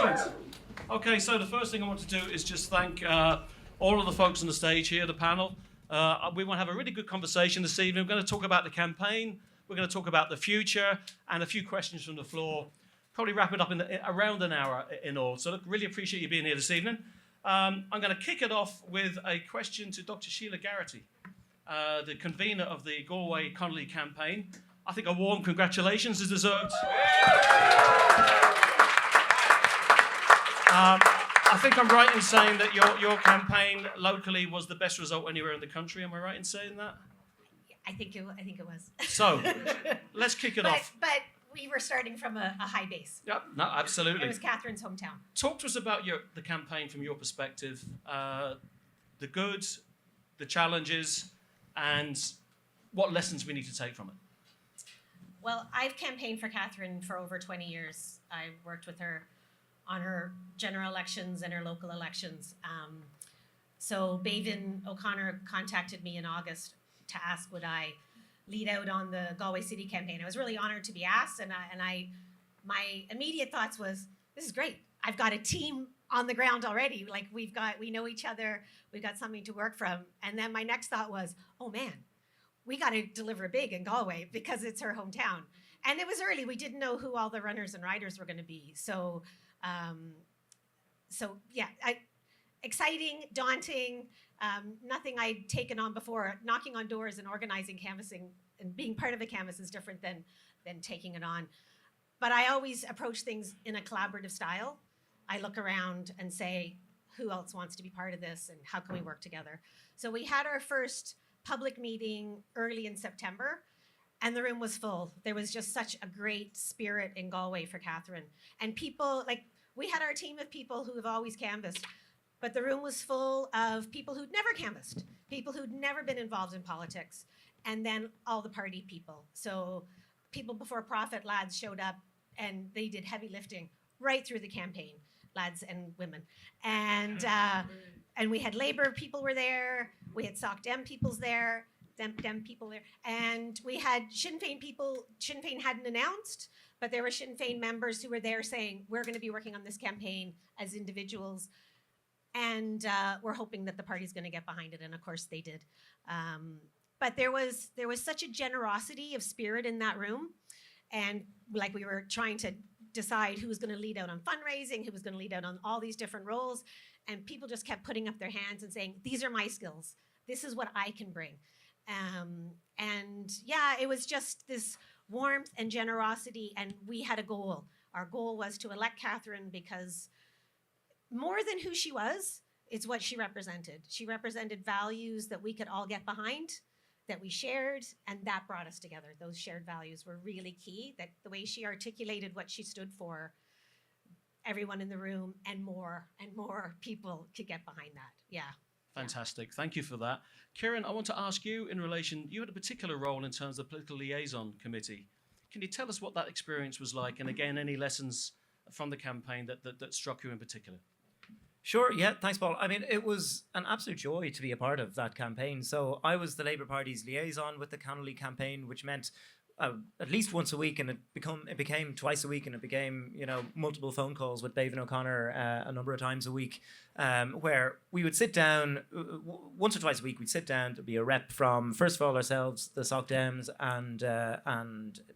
Excellent. Okay, so the first thing I want to do is just thank all of the folks on the stage here, the panel. We want to have a really good conversation this evening. We're going to talk about the campaign, we're going to talk about the future, and a few questions from the floor. Probably wrap it up in around an hour in all. So look, really appreciate you being here this evening. I'm going to kick it off with a question to Dr. Sheila Garrity, the convener of the Galway Connolly campaign. I think a warm congratulations is deserved. I think I'm right in saying that your campaign locally was the best result anywhere in the country. Am I right in saying that? I think it was. So let's kick it off. But we were starting from a high base. Yep, no, absolutely. It was Catherine's hometown. Talk to us about the campaign from your perspective, the good, the challenges, and what lessons we need to take from it. Well, I've campaigned for Catherine for over 20 years. I worked with her on her general elections and her local elections. So Bavan O'Connor contacted me in August to ask would I lead out on the Galway City campaign. I was really honored to be asked, and my immediate thoughts was, this is great. I've got a team on the ground already. Like we know each other. We've got something to work from. And then my next thought was, oh man, we got to deliver big in Galway because it's her hometown. And it was early. We didn't know who all the runners and riders were going to be. So yeah, exciting, daunting, nothing I'd taken on before. Knocking on doors and organizing canvassing and being part of a canvass is different than taking it on. But I always approach things in a collaborative style. I look around and say, who else wants to be part of this and how can we work together? So we had our first public meeting early in September, and the room was full. There was just such a great spirit in Galway for Catherine. And people, like, we had our team of people who have always canvassed, but the room was full of people who'd never canvassed, people who'd never been involved in politics, and then all the party people. So people before profit lads showed up and they did heavy lifting right through the campaign, lads and women. And we had Labour people were there, we had Soc Dem peoples there, Dem people there, and we had Sinn Féin people. Sinn Féin hadn't announced, but there were Sinn Féin members who were there saying, we're going to be working on this campaign as individuals, and we're hoping that the party's going to get behind it, and of course they did. But there was such a generosity of spirit in that room, and like we were trying to decide who was going to lead out on fundraising, who was going to lead out on all these different roles, and people just kept putting up their hands and saying, these are my skills. This is what I can bring. And yeah, it was just this warmth and generosity, and we had a goal. Our goal was to elect Catherine because more than who she was, it's what she represented. She represented values that we could all get behind, that we shared, and that brought us together. Those shared values were really key, that the way she articulated what she stood for, everyone in the room and more people could get behind that. Yeah. Fantastic. Thank you for that. Kieran, I want to ask you in relation, you had a particular role in terms of the Political Liaison Committee. Can you tell us what that experience was like? And again, any lessons from the campaign that struck you in particular? Sure, yeah, thanks, Paul. I mean, it was an absolute joy to be a part of that campaign. So I was the Labour Party's liaison with the Connolly campaign, which meant at least once a week, and it became twice a week, and it became, multiple phone calls with Bavan O'Connor a number of times a week, where we would sit down once or twice a week. We'd sit down to be a rep from, first of all, ourselves, the Soc Dems and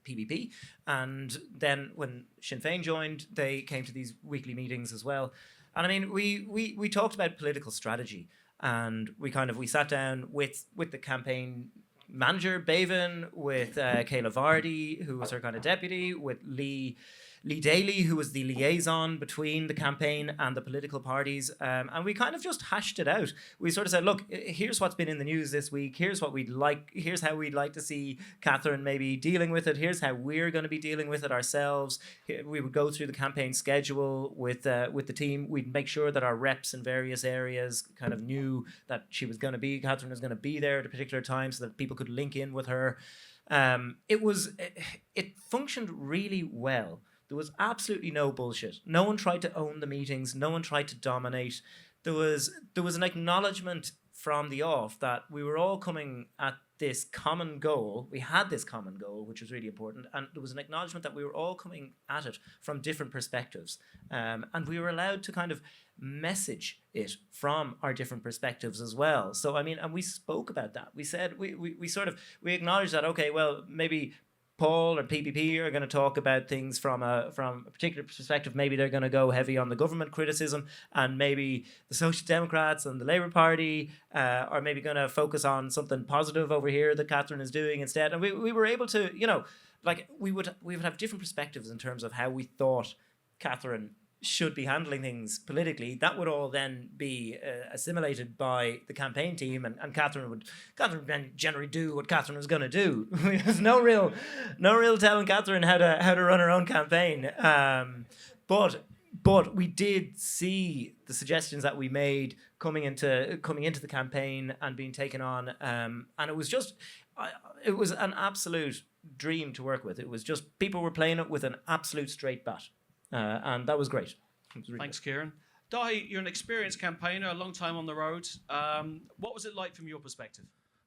PPP, and then when Sinn Féin joined, they came to these weekly meetings as well. And I mean, we talked about political strategy, and we sat down with the campaign manager, Bavan, with Kayla Vardy, who was her kind of deputy, with Lee Daly, who was the liaison between the campaign and the political parties. And we kind of just hashed it out. We sort of said, look, here's what's been in the news this week. Here's what we'd like. Here's how we'd like to see Catherine maybe dealing with it. Here's how we're going to be dealing with it ourselves. We would go through the campaign schedule with the team. We'd make sure that our reps in various areas kind of knew that Catherine was going to be there at a particular time so that people could link in with her. It functioned really well. There was absolutely no bullshit. No one tried to own the meetings. No one tried to dominate. There was an acknowledgement from the off that we were all coming at this common goal. We had this common goal, which was really important, and there was an acknowledgement that we were all coming at it from different perspectives, and we were allowed to kind of message it from our different perspectives as well. So I mean, and we spoke about that. We said we acknowledged that, okay, well, maybe Paul or PPP are going to talk about things from a particular perspective. Maybe they're going to go heavy on the government criticism, and maybe the Social Democrats and the Labour Party are maybe going to focus on something positive over here that Catherine is doing instead. And we were able to, like we would have different perspectives in terms of how we thought Catherine should be handling things politically. That would all then be assimilated by the campaign team, and Catherine would generally do what Catherine was going to do. There's no real telling Catherine how to run her own campaign. But we did see the suggestions that we made coming into the campaign and being taken on, and it was just it was an absolute dream to work with. It was just people were playing it with an absolute straight bat. And that was great. Really Thanks, Kieran. Dahi, you're an experienced campaigner, a long time on the road. What was it like from your perspective?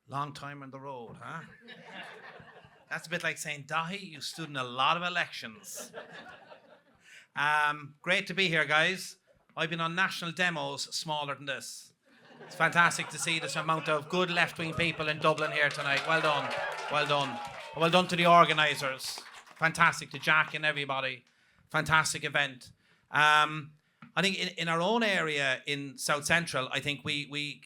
Long time on the road, huh? That's a bit like saying, Dahi, you stood in a lot of elections. Great to be here, guys. I've been on national demos smaller than this. It's fantastic to see this amount of good left-wing people in Dublin here tonight. Well done. Well done. Well done to the organisers. Fantastic to Jack and everybody. Fantastic event. I think in our own area in South Central, I think we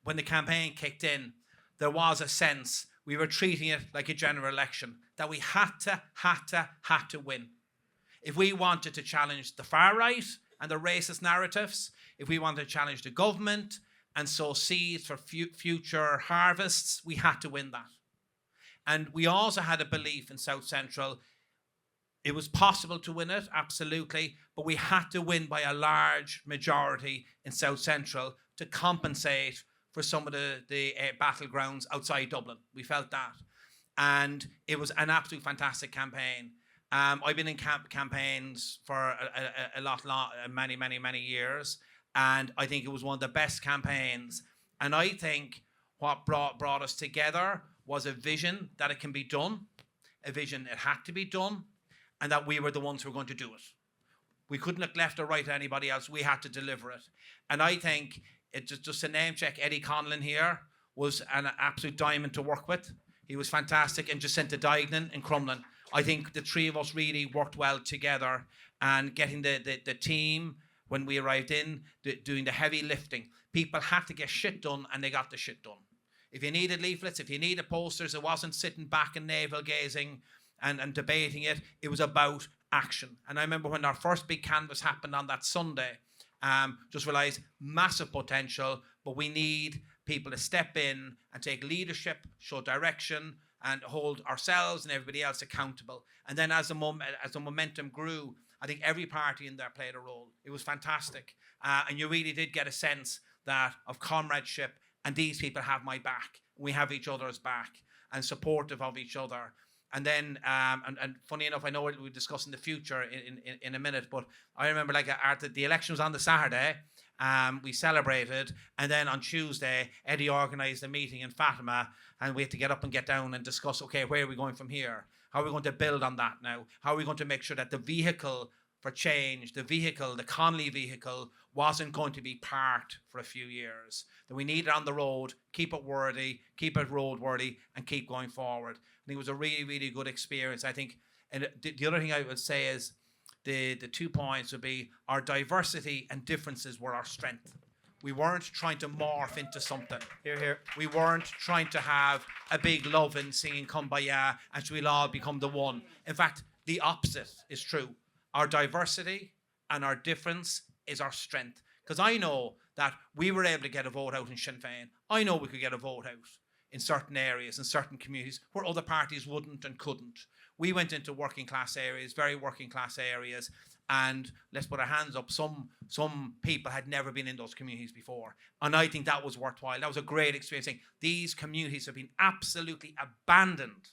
when the campaign kicked in, there was a sense we were treating it like a general election, that we had to win. If we wanted to challenge the far right and the racist narratives, if we wanted to challenge the government and sow seeds for future harvests, we had to win that. And we also had a belief in South Central. It was possible to win it, absolutely, but we had to win by a large majority in South Central to compensate for some of the battlegrounds outside Dublin. We felt that. And it was an absolutely fantastic campaign. I've been in campaigns for many years, and I think it was one of the best campaigns. And I think what brought us together was a vision that it can be done, a vision it had to be done, and that we were the ones who were going to do it. We couldn't look left or right at anybody else. We had to deliver it. And I think, just a name check, Eddie Connolly here was an absolute diamond to work with. He was fantastic. And Jacinta Dignan in Crumlin. I think the three of us really worked well together, and getting the team, when we arrived in, doing the heavy lifting. People had to get shit done, and they got the shit done. If you needed leaflets, if you needed posters, it wasn't sitting back and navel-gazing and debating it. It was about action. And I remember when our first big canvas happened on that Sunday, just realised massive potential, but we need people to step in and take leadership, show direction, and hold ourselves and everybody else accountable. And then as the momentum grew, I think every party in there played a role. It was fantastic. And you really did get a sense of comradeship, and these people have my back. We have each other's back and supportive of each other. And then, and funny enough, I know we'll discuss in the future in a minute, but I remember the election was on the Saturday, we celebrated, and then on Tuesday, Eddie organised a meeting in Fatima, and we had to get up and get down and discuss, okay, where are we going from here? How are we going to build on that now? How are we going to make sure that the vehicle for change, the Connolly vehicle, wasn't going to be parked for a few years? That we need it on the road, keep it worthy, keep it roadworthy, and keep going forward. I think it was a really, really good experience. I think, and the other thing I would say is the 2 points would be our diversity and differences were our strength. We weren't trying to morph into something. Here. We weren't trying to have a big love and singing Kumbaya and so we'll all become the one. In fact, the opposite is true. Our diversity and our difference is our strength. Because I know that we were able to get a vote out in Sinn Féin. I know we could get a vote out in certain areas, in certain communities, where other parties wouldn't and couldn't. We went into working class areas, very working class areas, and let's put our hands up, some people had never been in those communities before. And I think that was worthwhile. That was a great experience. These communities have been absolutely abandoned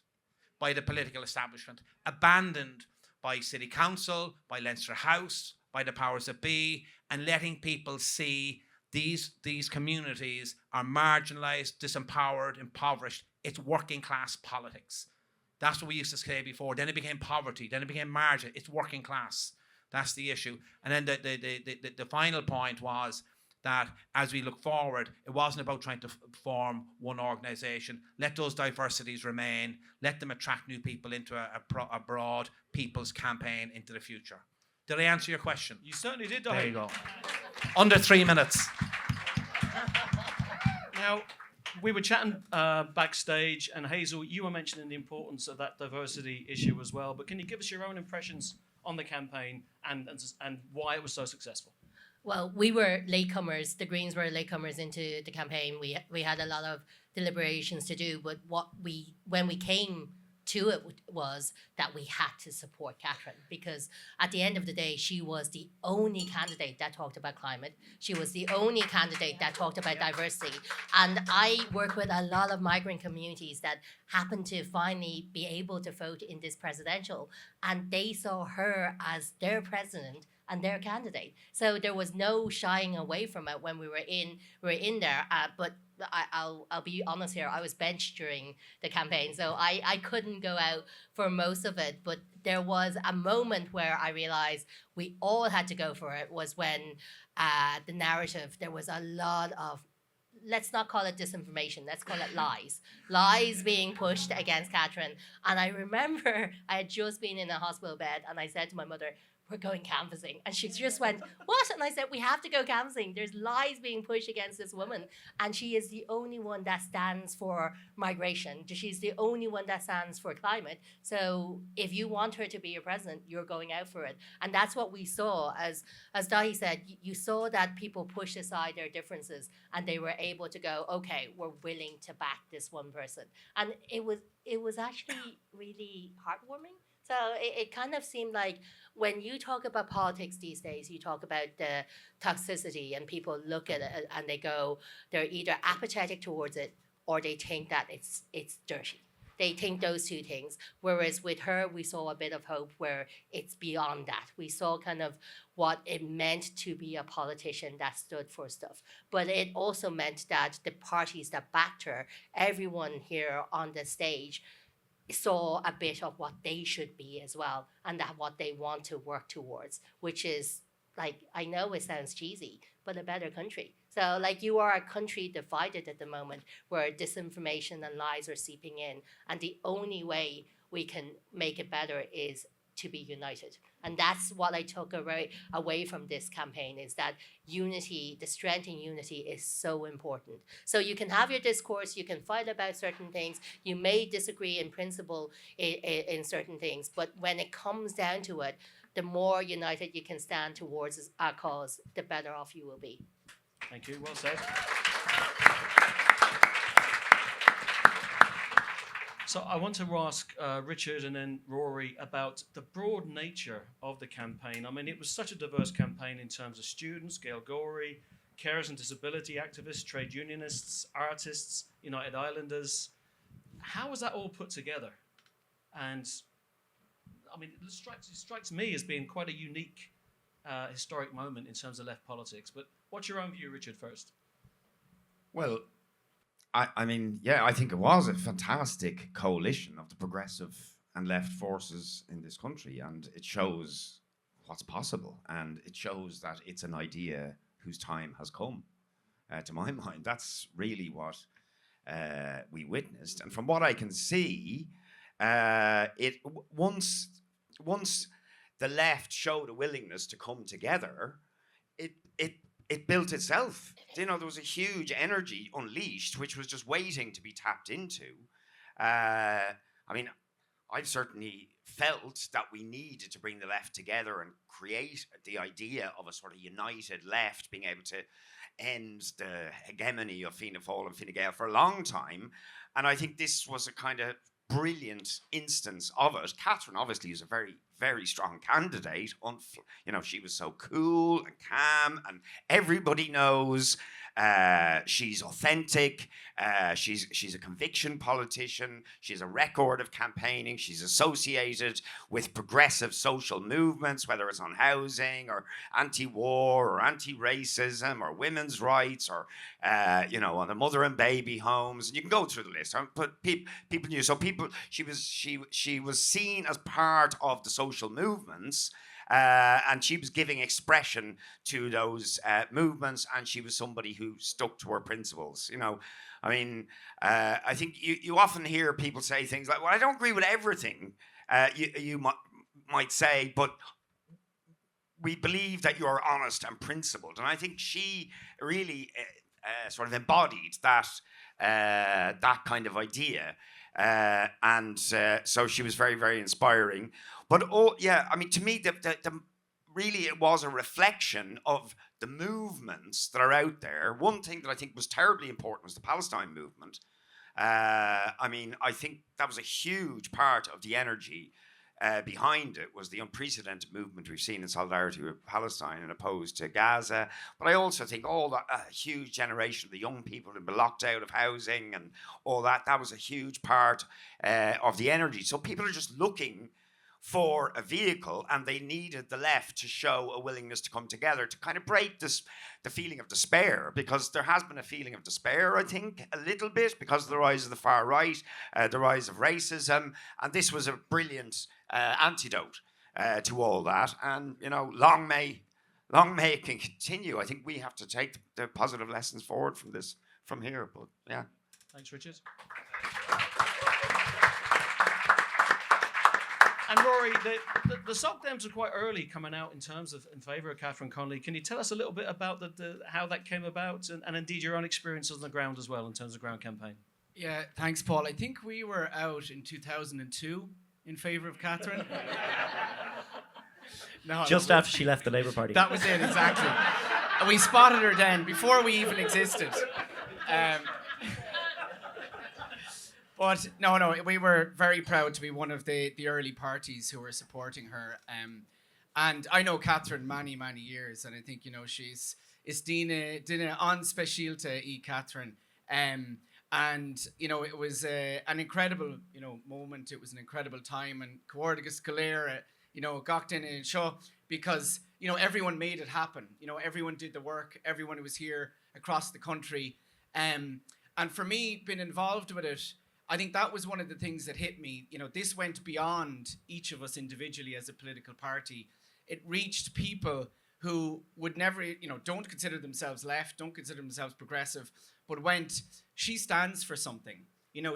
by the political establishment, abandoned by City Council, by Leinster House, by the powers that be, and letting people see these communities are marginalized, disempowered, impoverished. It's working class politics. That's what we used to say before. Then it became poverty. Then it became margin. It's working class. That's the issue. And then the final point was that as we look forward, it wasn't about trying to form one organization. Let those diversities remain. Let them attract new people into a broad people's campaign into the future. Did I answer your question? You certainly did, There Dáithí. you go. Under 3 minutes. Now, we were chatting backstage, and Hazel, you were mentioning the importance of that diversity issue as well. But can you give us your own impressions on the campaign and why it was so successful? Well, we were latecomers. The Greens were latecomers into the campaign. We had a lot of deliberations to do, but when we came to it was that we had to support Catherine, because at the end of the day, she was the only candidate that talked about climate. She was the only candidate that talked about diversity. And I work with a lot of migrant communities that happened to finally be able to vote in this presidential, and they saw her as their president and their candidate. So there was no shying away from it when we were in there. But I'll be honest here, I was benched during the campaign, so I couldn't go out for most of it. But there was a moment where I realized we all had to go for it, was when the narrative, there was a lot of, let's not call it disinformation, let's call it lies being pushed against Catherine. And I remember I had just been in a hospital bed, and I said to my mother, we're going canvassing. And she just went, what? And I said, we have to go canvassing. There's lies being pushed against this woman. And she is the only one that stands for migration. She's the only one that stands for climate. So if you want her to be your president, you're going out for it. And that's what we saw. As Dáithí said, you saw that people pushed aside their differences and they were able to go, okay, we're willing to back this one person. And it was actually really heartwarming. So it kind of seemed like when you talk about politics these days, you talk about the toxicity, and people look at it and they go, they're either apathetic towards it or they think that it's dirty. They think those two things. Whereas with her, we saw a bit of hope where it's beyond that. We saw kind of what it meant to be a politician that stood for stuff. But it also meant that the parties that backed her, everyone here on the stage, saw a bit of what they should be as well, and that what they want to work towards, which is, like, I know it sounds cheesy, but a better country. So, like, you are a country divided at the moment where disinformation and lies are seeping in, and the only way we can make it better is to be united. And that's what I took away from this campaign, is that unity, the strength in unity, is so important. So you can have your discourse, you can fight about certain things, you may disagree in principle in certain things, but when it comes down to it, the more united you can stand towards our cause, the better off you will be. Thank you. Well said. So I want to ask Richard and then Rory about the broad nature of the campaign. I mean, it was such a diverse campaign in terms of students, Gail Gorey, carers and disability activists, trade unionists, artists, United Islanders. How was that all put together? And I mean, it strikes me as being quite a unique historic moment in terms of left politics. But what's your own view, Richard, first? Well, I mean, yeah, I think it was a fantastic coalition of the progressive and left forces in this country, and it shows what's possible, and it shows that it's an idea whose time has come, to my mind. That's really what we witnessed. And from what I can see, once the left showed a willingness to come together, it built itself. You know, there was a huge energy unleashed, which was just waiting to be tapped into. I mean, I've certainly felt that we needed to bring the left together and create the idea of a sort of united left being able to end the hegemony of Fianna Fáil and Fine Gael for a long time. And I think this was a kind of brilliant instance of it. Catherine obviously is a very, very strong candidate. You know, she was so cool and calm, and everybody knows She's authentic. She's a conviction politician. She has a record of campaigning. She's associated with progressive social movements, whether it's on housing or anti-war or anti-racism or women's rights or on the mother and baby homes. You can go through the list. But people knew. So she was seen as part of the social movements. And she was giving expression to those movements, and she was somebody who stuck to her principles. I think you often hear people say things like, "Well, I don't agree with everything you might say, but we believe that you're honest and principled." And I think she really sort of embodied that kind of idea. So she was very, very inspiring. But to me, really it was a reflection of the movements that are out there. One thing that I think was terribly important was the Palestine movement. I think that was a huge part of the energy behind it, was the unprecedented movement we've seen in solidarity with Palestine and opposed to Gaza. But I also think all that huge generation of the young people who've been locked out of housing and all that was a huge part of the energy. So people are just looking for a vehicle, and they needed the left to show a willingness to come together to kind of break the feeling of despair, because there has been a feeling of despair, I think, a little bit, because of the rise of the far right, the rise of racism, and this was a brilliant antidote to all that. And long may it can continue. I think we have to take the positive lessons forward from here. But yeah, thanks, Richard. And Rory, the Soc Dems are quite early coming out in favour of Catherine Connolly. Can you tell us a little bit about how that came about, and indeed your own experiences on the ground as well in terms of ground campaign? Yeah, thanks, Paul. I think we were out in 2002 in favour of Catherine. Just after she left the Labour Party. That was it, exactly. We spotted her then, before we even existed. But no, we were very proud to be one of the early parties who were supporting her. And I know Catherine many, many years, and I think, she's Dina anspecialte I Catherine. And, it was an incredible, moment. It was an incredible time. And Coinnigh Clé, gacht in show, because, everyone made it happen. Everyone did the work. Everyone who was here across the country. And for me, being involved with it, I think that was one of the things that hit me. This went beyond each of us individually as a political party. It reached people who would never, don't consider themselves left, don't consider themselves progressive, but she stands for something.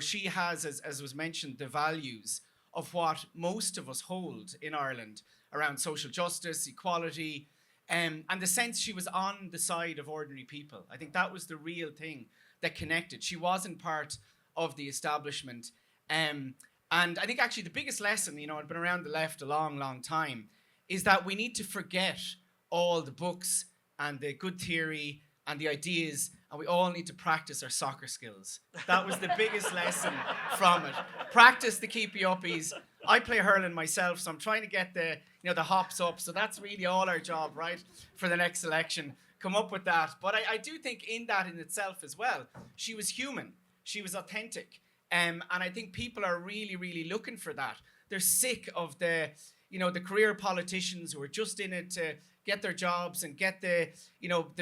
She has, as was mentioned, the values of what most of us hold in Ireland around social justice, equality, and the sense she was on the side of ordinary people. I think that was the real thing that connected. She wasn't part of the establishment. And I think actually the biggest lesson, I've been around the left a long, long time, is that we need to forget all the books and the good theory and the ideas, and we all need to practice our soccer skills. That was the biggest lesson from it. Practice the keepy uppies. I play hurling myself, so I'm trying to get the hops up. So that's really all our job, right, for the next election. Come up with that. But I do think in that in itself as well, she was human. She was authentic. And I think people are really, really looking for that. They're sick of the career politicians who are just in it to get their jobs and get the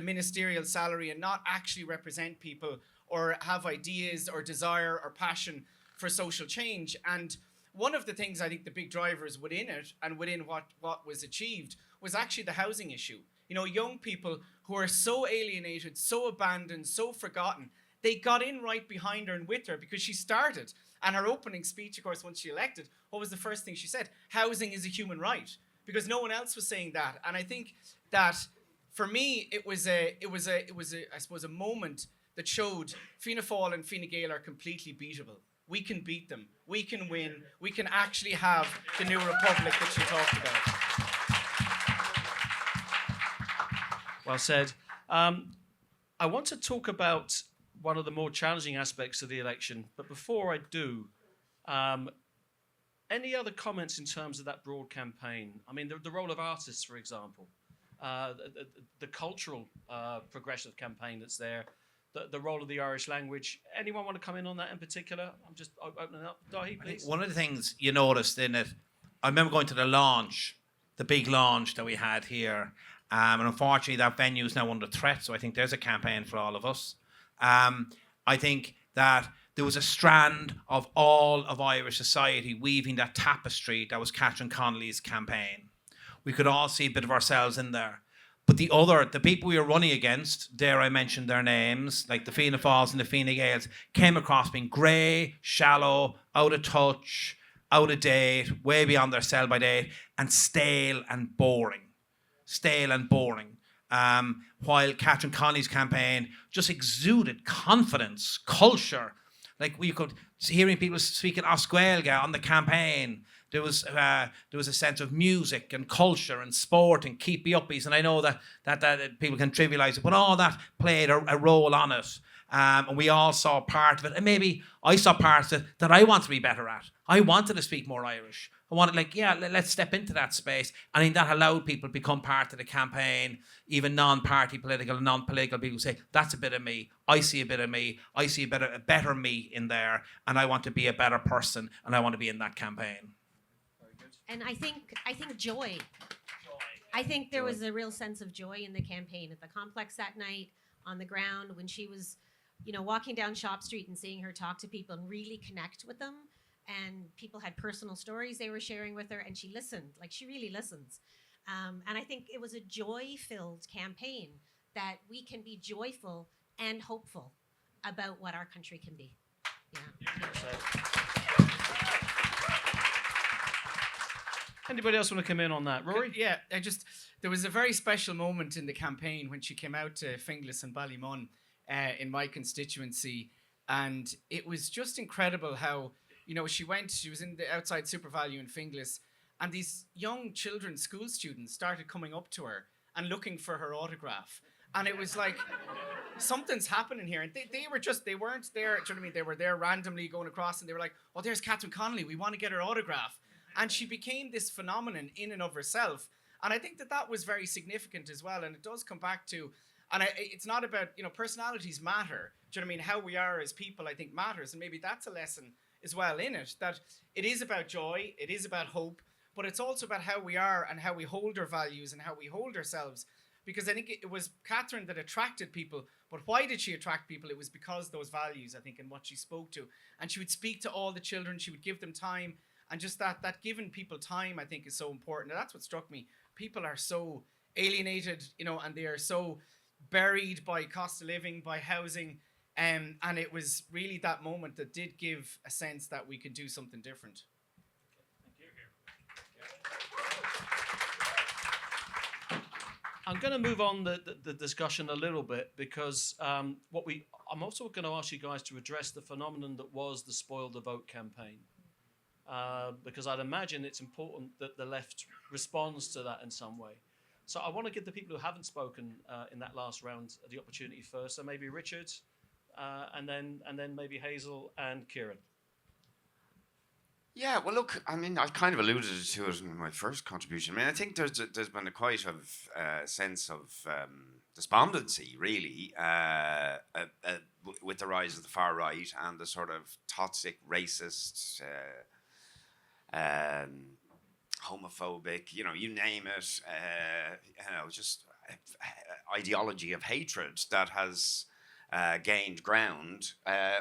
ministerial salary and not actually represent people or have ideas or desire or passion for social change. And one of the things I think the big drivers within it and within what was achieved was actually the housing issue. Young people who are so alienated, so abandoned, so forgotten, they got in right behind her and with her because she started. And her opening speech, of course, once she elected, what was the first thing she said? Housing is a human right, because no one else was saying that. And I think that for me, it was I suppose a moment that showed Fianna Fáil and Fine Gael are completely beatable. We can beat them. We can win. We can actually have the new republic that she talked about. Well said. I want to talk about one of the more challenging aspects of the election. But before I do, any other comments in terms of that broad campaign? I mean, the role of artists, for example. the cultural progressive campaign that's there, the role of the Irish language. Anyone want to come in on that in particular? I'm just opening up. Dahi, I think please. one of the things you noticed in it, I remember going to the launch, the big launch that we had here, and unfortunately that venue is now under threat. So I think there's a campaign for all of us. I think that there was a strand of all of Irish society weaving that tapestry that was Catherine Connolly's campaign. We could all see a bit of ourselves in there. But the people we were running against, dare I mention their names, like the Fianna Fáils and the Fine Gaels, came across being grey, shallow, out of touch, out of date, way beyond their sell-by date, and stale and boring. Stale and boring. While Catherine Connolly's campaign just exuded confidence, culture. Like we could hearing people speaking Oscuelga on the campaign. There was a sense of music and culture and sport and keep me uppies, and I know that people can trivialise it, but all that played a role on it, and we all saw part of it, and maybe I saw parts of it that I want to be better at. I wanted to speak more Irish. I wanted, let's step into that space. I think that allowed people to become part of the campaign, even non-party political and non-political people say, that's a bit of me. I see a bit of me. I see a better me in there, and I want to be a better person, and I want to be in that campaign. And I think joy. I think there was a real sense of joy in the campaign at the complex that night, on the ground, when she was, walking down Shop Street and seeing her talk to people and really connect with them. And people had personal stories they were sharing with her, and she listened, like she really listens. And I think it was a joy-filled campaign, that we can be joyful and hopeful about what our country can be. Yeah. Anybody else want to come in on that? Rory? Yeah, there was a very special moment in the campaign when she came out to Finglas and Ballymun in my constituency, and it was just incredible how, she was in the outside Super Value in Finglas, and these young children, school students, started coming up to her and looking for her autograph. And it was like, something's happening here. And they weren't there, do you know what I mean? They were there randomly going across, and they were like, oh, there's Catherine Connolly, we want to get her autograph. And she became this phenomenon in and of herself. And I think that was very significant as well. And it does come back to, it's not about, personalities matter. Do you know what I mean? How we are as people, I think, matters. And maybe that's a lesson as well in it, that it is about joy, it is about hope, but it's also about how we are and how we hold our values and how we hold ourselves. Because I think it was Catherine that attracted people. But why did she attract people? It was because those values, I think, and what she spoke to. And she would speak to all the children, she would give them time. And just that giving people time, I think, is so important. And that's what struck me. People are so alienated, and they are so buried by cost of living, by housing. And it was really that moment that did give a sense that we could do something different. I'm going to move on the discussion a little bit, because I'm also going to ask you guys to address the phenomenon that was the Spoil the Vote campaign. Because I'd imagine it's important that the left responds to that in some way. So I want to give the people who haven't spoken in that last round the opportunity first. So maybe Richard, and then maybe Hazel and Kieran. Yeah, well, look, I mean, I kind of alluded to it in my first contribution. I mean, I think there's been a quite of sense of despondency, really, with the rise of the far right and the sort of toxic, racist, homophobic, you name it, just ideology of hatred that has gained ground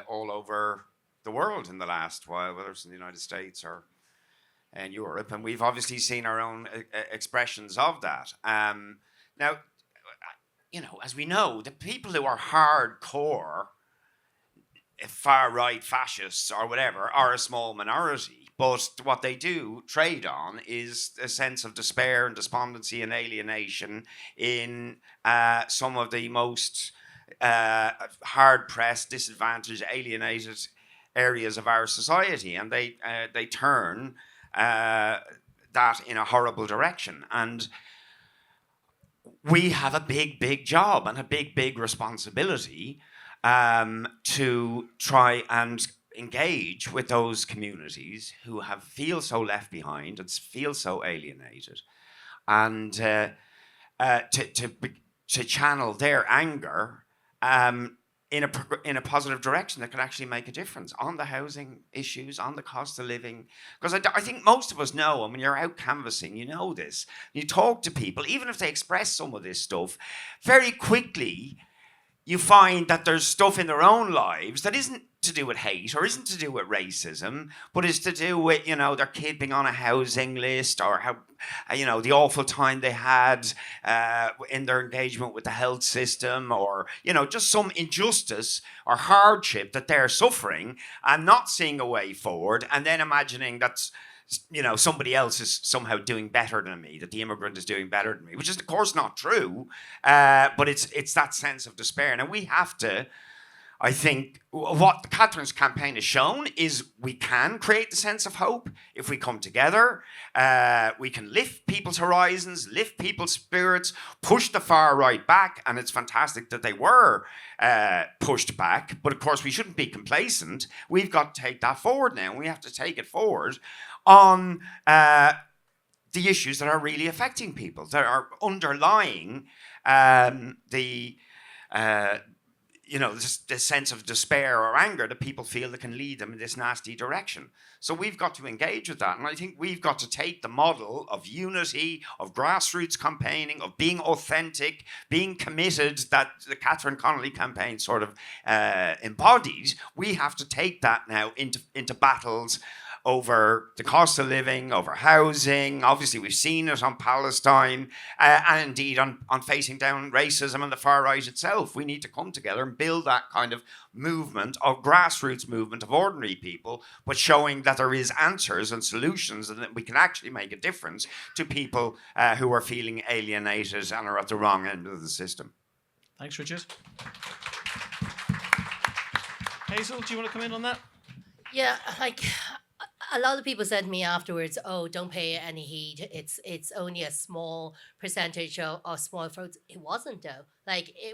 all over the world in the last while, whether it's in the United States or in Europe, and we've obviously seen our own expressions of that. Now, as we know, the people who are hardcore far-right fascists or whatever are a small minority, but what they do trade on is a sense of despair and despondency and alienation in some of the most hard-pressed, disadvantaged, alienated areas of our society, and they turn that in a horrible direction. And we have a big job and a big responsibility to try and engage with those communities who feel so left behind and feel so alienated, and to channel their anger in a positive direction that can actually make a difference on the housing issues, on the cost of living. Because I think most of us know, and when you're out canvassing, you know this. You talk to people, even if they express some of this stuff, very quickly you find that there's stuff in their own lives that isn't to do with hate or isn't to do with racism, but is to do with, their kid being on a housing list, or how, the awful time they had in their engagement with the health system, or, just some injustice or hardship that they're suffering and not seeing a way forward, and then imagining that's, somebody else is somehow doing better than me, that the immigrant is doing better than me, which is of course not true, but it's that sense of despair. Now we have to, I think, what Catherine's campaign has shown is we can create the sense of hope if we come together. We can lift people's horizons, lift people's spirits, push the far right back, and it's fantastic that they were pushed back. But of course, we shouldn't be complacent. We've got to take that forward now. We have to take it forward on the issues that are really affecting people, that are underlying the sense of despair or anger that people feel that can lead them in this nasty direction. So we've got to engage with that. And I think we've got to take the model of unity, of grassroots campaigning, of being authentic, being committed, that the Catherine Connolly campaign sort of embodies. We have to take that now into battles over the cost of living, over housing. Obviously, we've seen it on Palestine, and indeed on facing down racism and the far right itself. We need to come together and build that kind of movement, of grassroots movement of ordinary people, but showing that there is answers and solutions, and that we can actually make a difference to people who are feeling alienated and are at the wrong end of the system. Thanks, Richard. Hazel, do you want to come in on that? Yeah, a lot of people said to me afterwards, "Oh, don't pay any heed. It's only a small percentage of small votes." It wasn't though.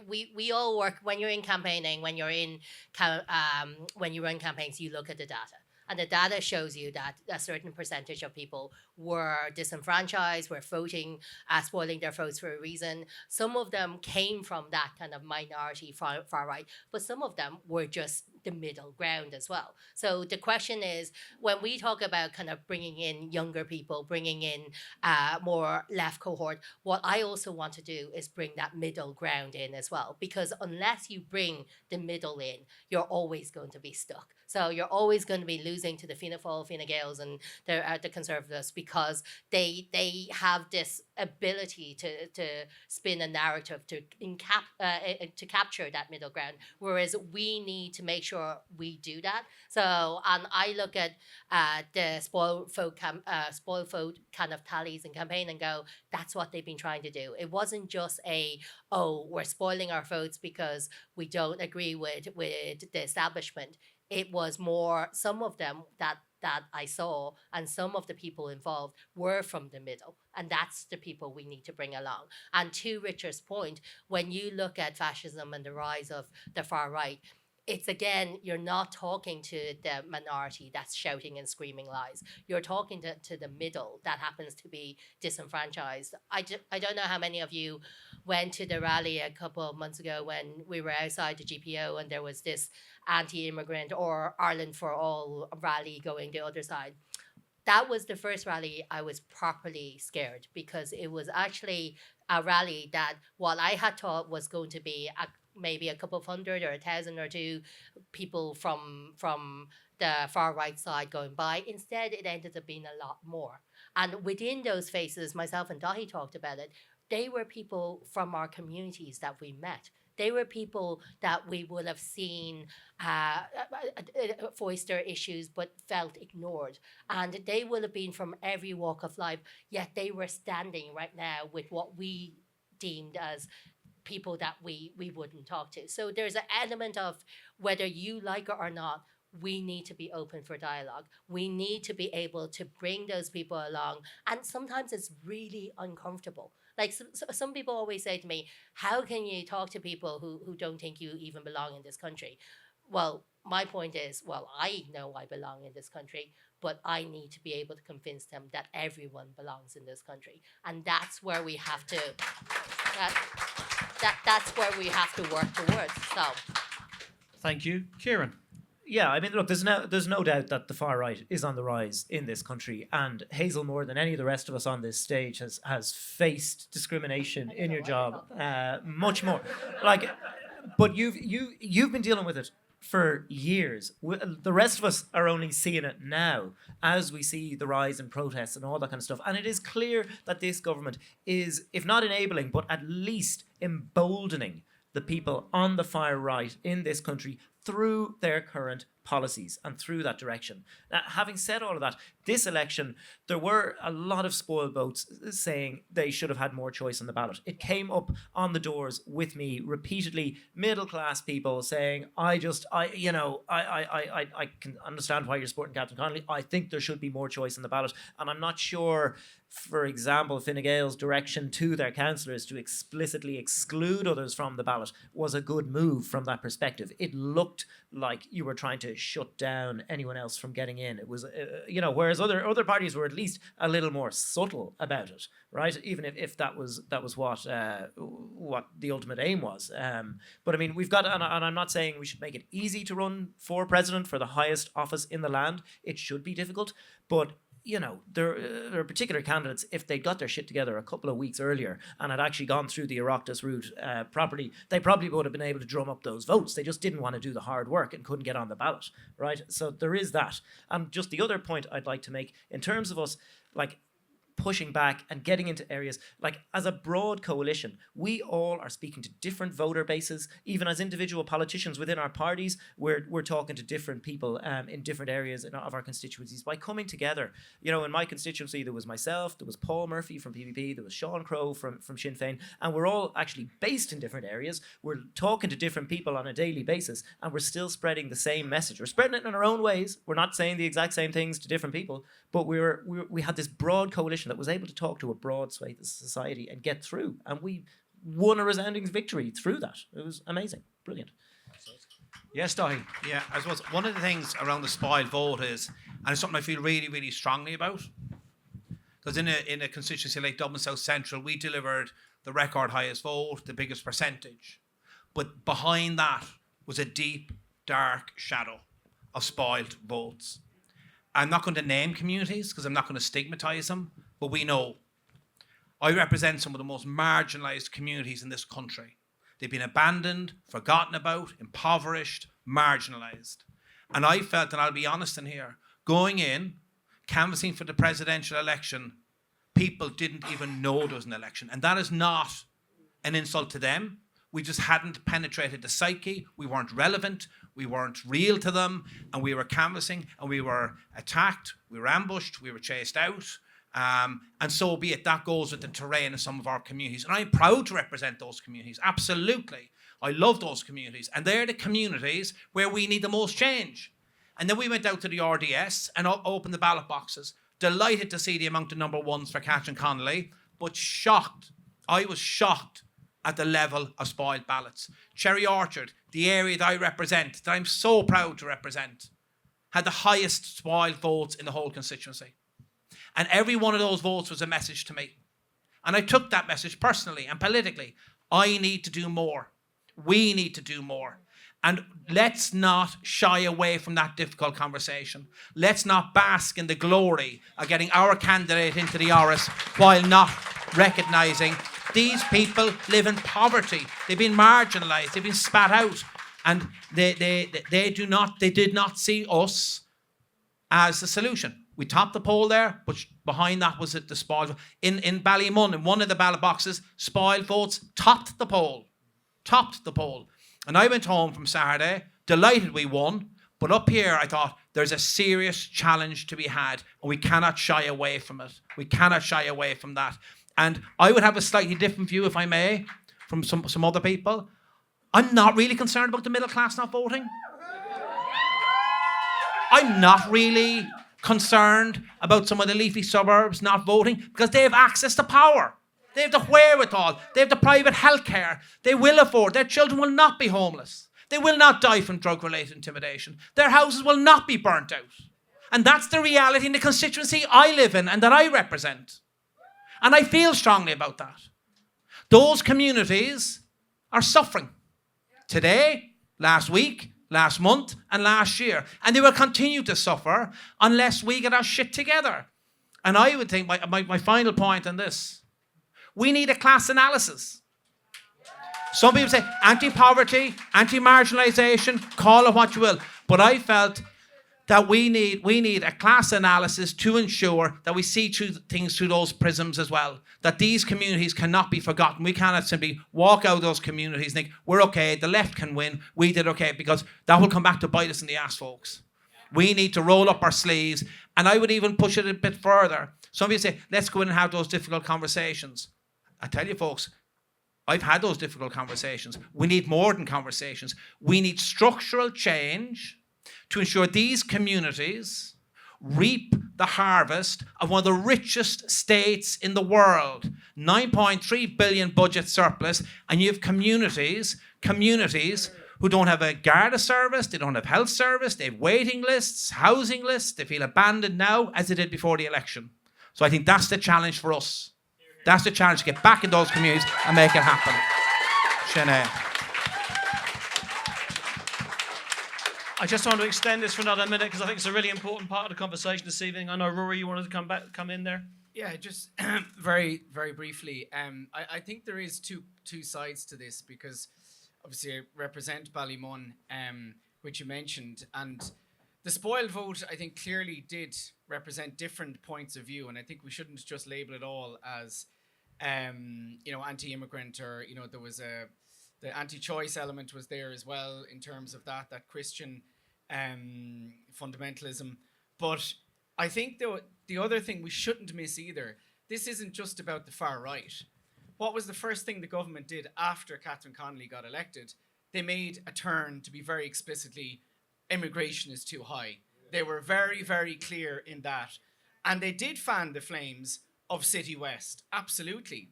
We all work when you're in campaigning, when you run campaigns, you look at the data. And the data shows you that a certain percentage of people were disenfranchised, were voting, spoiling their votes for a reason. Some of them came from that kind of minority far right, but some of them were just the middle ground as well. So the question is, when we talk about kind of bringing in younger people, bringing in more left cohort, what I also want to do is bring that middle ground in as well. Because unless you bring the middle in, you're always going to be stuck. So you're always going to be losing to the Fianna Fáil, Fine Gaels and the Conservatives, because they have this ability to spin a narrative to capture that middle ground, whereas we need to make sure we do that. So I look at the spoil vote kind of tallies and campaign and go, that's what they've been trying to do. It wasn't just we're spoiling our votes because we don't agree with the establishment. It was more, some of them that I saw, and some of the people involved were from the middle, and that's the people we need to bring along. And to Richard's point, when you look at fascism and the rise of the far right, it's again, you're not talking to the minority that's shouting and screaming lies. You're talking to the middle that happens to be disenfranchised. I don't know how many of you went to the rally a couple of months ago when we were outside the GPO and there was this anti-immigrant or Ireland for All rally going the other side. That was the first rally I was properly scared, because it was actually a rally that what I had thought was going to be maybe a couple of hundred or 1,000 or two people from the far right side going by. Instead, it ended up being a lot more. And within those faces, myself and Dahi talked about it, they were people from our communities that we met. They were people that we would have seen voice their issues but felt ignored. And they would have been from every walk of life, yet they were standing right now with what we deemed as people that we wouldn't talk to. So there's an element of, whether you like it or not, we need to be open for dialogue. We need to be able to bring those people along. And sometimes it's really uncomfortable. Like some people always say to me, how can you talk to people who don't think you even belong in this country? well, my point is, well, I know I belong in this country, but I need to be able to convince them that everyone belongs in this country, and that's where we have to. That's where we have to work towards. So, Thank you. Kieran. Yeah, I mean, look, there's no doubt that the far right is on the rise in this country, and Hazel, more than any of the rest of us on this stage, has faced discrimination in your job, much more. Like, but you've been dealing with it for years. The rest of us are only seeing it now as we see the rise in protests and all that kind of stuff. And it is clear that this government is, if not enabling, but at least emboldening the people on the far right in this country through their current policies and through that direction. Now, having said all of that, this election, there were a lot of spoiled votes saying they should have had more choice on the ballot. It came up on the doors with me repeatedly, middle-class people saying, I can understand why you're supporting Captain Connolly. I think there should be more choice on the ballot. And I'm not sure, for example, Fine Gael's direction to their councillors to explicitly exclude others from the ballot was a good move from that perspective. It looked like you were trying to shut down anyone else from getting in. It was, whereas other parties were at least a little more subtle about it, right? Even if that was what the ultimate aim was. But I mean, we've got, and I'm not saying we should make it easy to run for president, for the highest office in the land. It should be difficult, but there are particular candidates, if they got their shit together a couple of weeks earlier and had actually gone through the Oireachtas route properly, they probably would have been able to drum up those votes. They just didn't want to do the hard work and couldn't get on the ballot, right? So there is that. And just the other point I'd like to make, in terms of us, like, pushing back and getting into areas, like, as a broad coalition, we all are speaking to different voter bases. Even as individual politicians within our parties, we're talking to different people in different areas of our constituencies. By coming together, in my constituency, there was myself, there was Paul Murphy from PPP, there was Sean Crowe from Sinn Féin, and we're all actually based in different areas. We're talking to different people on a daily basis, and we're still spreading the same message. We're spreading it in our own ways. We're not saying the exact same things to different people, but we had this broad coalition that was able to talk to a broad swathe of society and get through, and we won a resounding victory through that. It was amazing, brilliant. Yes, Dahi. Yeah, I suppose one of the things around the spoiled vote is, and it's something I feel really, really strongly about, because in a constituency like Dublin South Central, we delivered the record highest vote, the biggest percentage, but behind that was a deep, dark shadow of spoiled votes. I'm not going to name communities because I'm not going to stigmatise them, but we know. I represent some of the most marginalised communities in this country. They've been abandoned, forgotten about, impoverished, marginalised. And I felt, and I'll be honest in here, going in, canvassing for the presidential election, people didn't even know there was an election. And that is not an insult to them. We just hadn't penetrated the psyche. We weren't relevant. We weren't real to them. And we were canvassing and we were attacked. We were ambushed. We were chased out. And so be it, that goes with the terrain of some of our communities. And I'm proud to represent those communities. Absolutely. I love those communities. And they're the communities where we need the most change. And then we went out to the RDS and opened the ballot boxes. Delighted to see the amount of number ones for Catherine Connolly, but shocked. I was shocked at the level of spoiled ballots. Cherry Orchard, the area that I represent, that I'm so proud to represent, had the highest spoiled votes in the whole constituency. And every one of those votes was a message to me. And I took that message personally and politically. I need to do more. We need to do more. And let's not shy away from that difficult conversation. Let's not bask in the glory of getting our candidate into the Oireachtas while not recognising these people live in poverty. They've been marginalised. They've been spat out. And they did not see us as the solution. We topped the poll there, but behind that was the spoiled. In Ballymun, in one of the ballot boxes, spoiled votes topped the poll. And I went home from Saturday, delighted we won, but up here I thought there's a serious challenge to be had, and we cannot shy away from it. We cannot shy away from that. And I would have a slightly different view, if I may, from some other people. I'm not really concerned about the middle class not voting. I'm not really concerned about some of the leafy suburbs not voting because they have access to power. They have the wherewithal. They have the private health care. They will afford. Their children will not be homeless. They will not die from drug-related intimidation. Their houses will not be burnt out. And that's the reality in the constituency I live in and that I represent. And I feel strongly about that. Those communities are suffering today, last week, last month, and last year. And they will continue to suffer unless we get our shit together. And I would think, my final point on this, we need a class analysis. Some people say anti-poverty, anti-marginalisation, call it what you will. But I felt that we need a class analysis to ensure that we see things through those prisms as well. That these communities cannot be forgotten. We cannot simply walk out of those communities and think, we're okay, the left can win, we did okay, because that will come back to bite us in the ass, folks. We need to roll up our sleeves, and I would even push it a bit further. Some of you say, let's go in and have those difficult conversations. I tell you, folks, I've had those difficult conversations. We need more than conversations. We need structural change to ensure these communities reap the harvest of one of the richest states in the world. 9.3 billion budget surplus, and you have communities who don't have a Garda service, they don't have health service, they have waiting lists, housing lists, they feel abandoned now as they did before the election. So I think that's the challenge for us. That's the challenge, to get back in those communities and make it happen. Sinead. I just want to extend this for another minute because I think it's a really important part of the conversation this evening. I know, Rory, you wanted to come in there. Yeah, just very, very briefly. I think there is two sides to this, because obviously I represent Ballymun, which you mentioned, and the spoiled vote, I think, clearly did represent different points of view, and I think we shouldn't just label it all as, anti-immigrant, or there was the anti-choice element was there as well in terms of that Christian fundamentalism. But I think the other thing we shouldn't miss either, this isn't just about the far right. What was the first thing the government did after Catherine Connolly got elected? They made a turn to be very explicitly, immigration is too high. They were very, very clear in that. And they did fan the flames of City West, absolutely.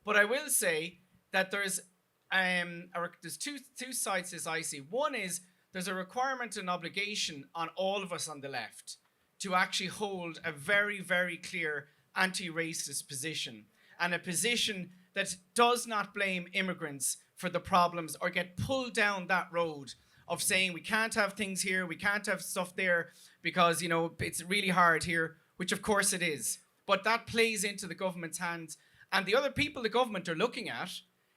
But I will say that there's two sides as I see. One is there's a requirement and obligation on all of us on the left to actually hold a very, very clear anti-racist position, and a position that does not blame immigrants for the problems or get pulled down that road of saying we can't have things here, we can't have stuff there because, it's really hard here, which of course it is. But that plays into the government's hands. And the other people the government are looking at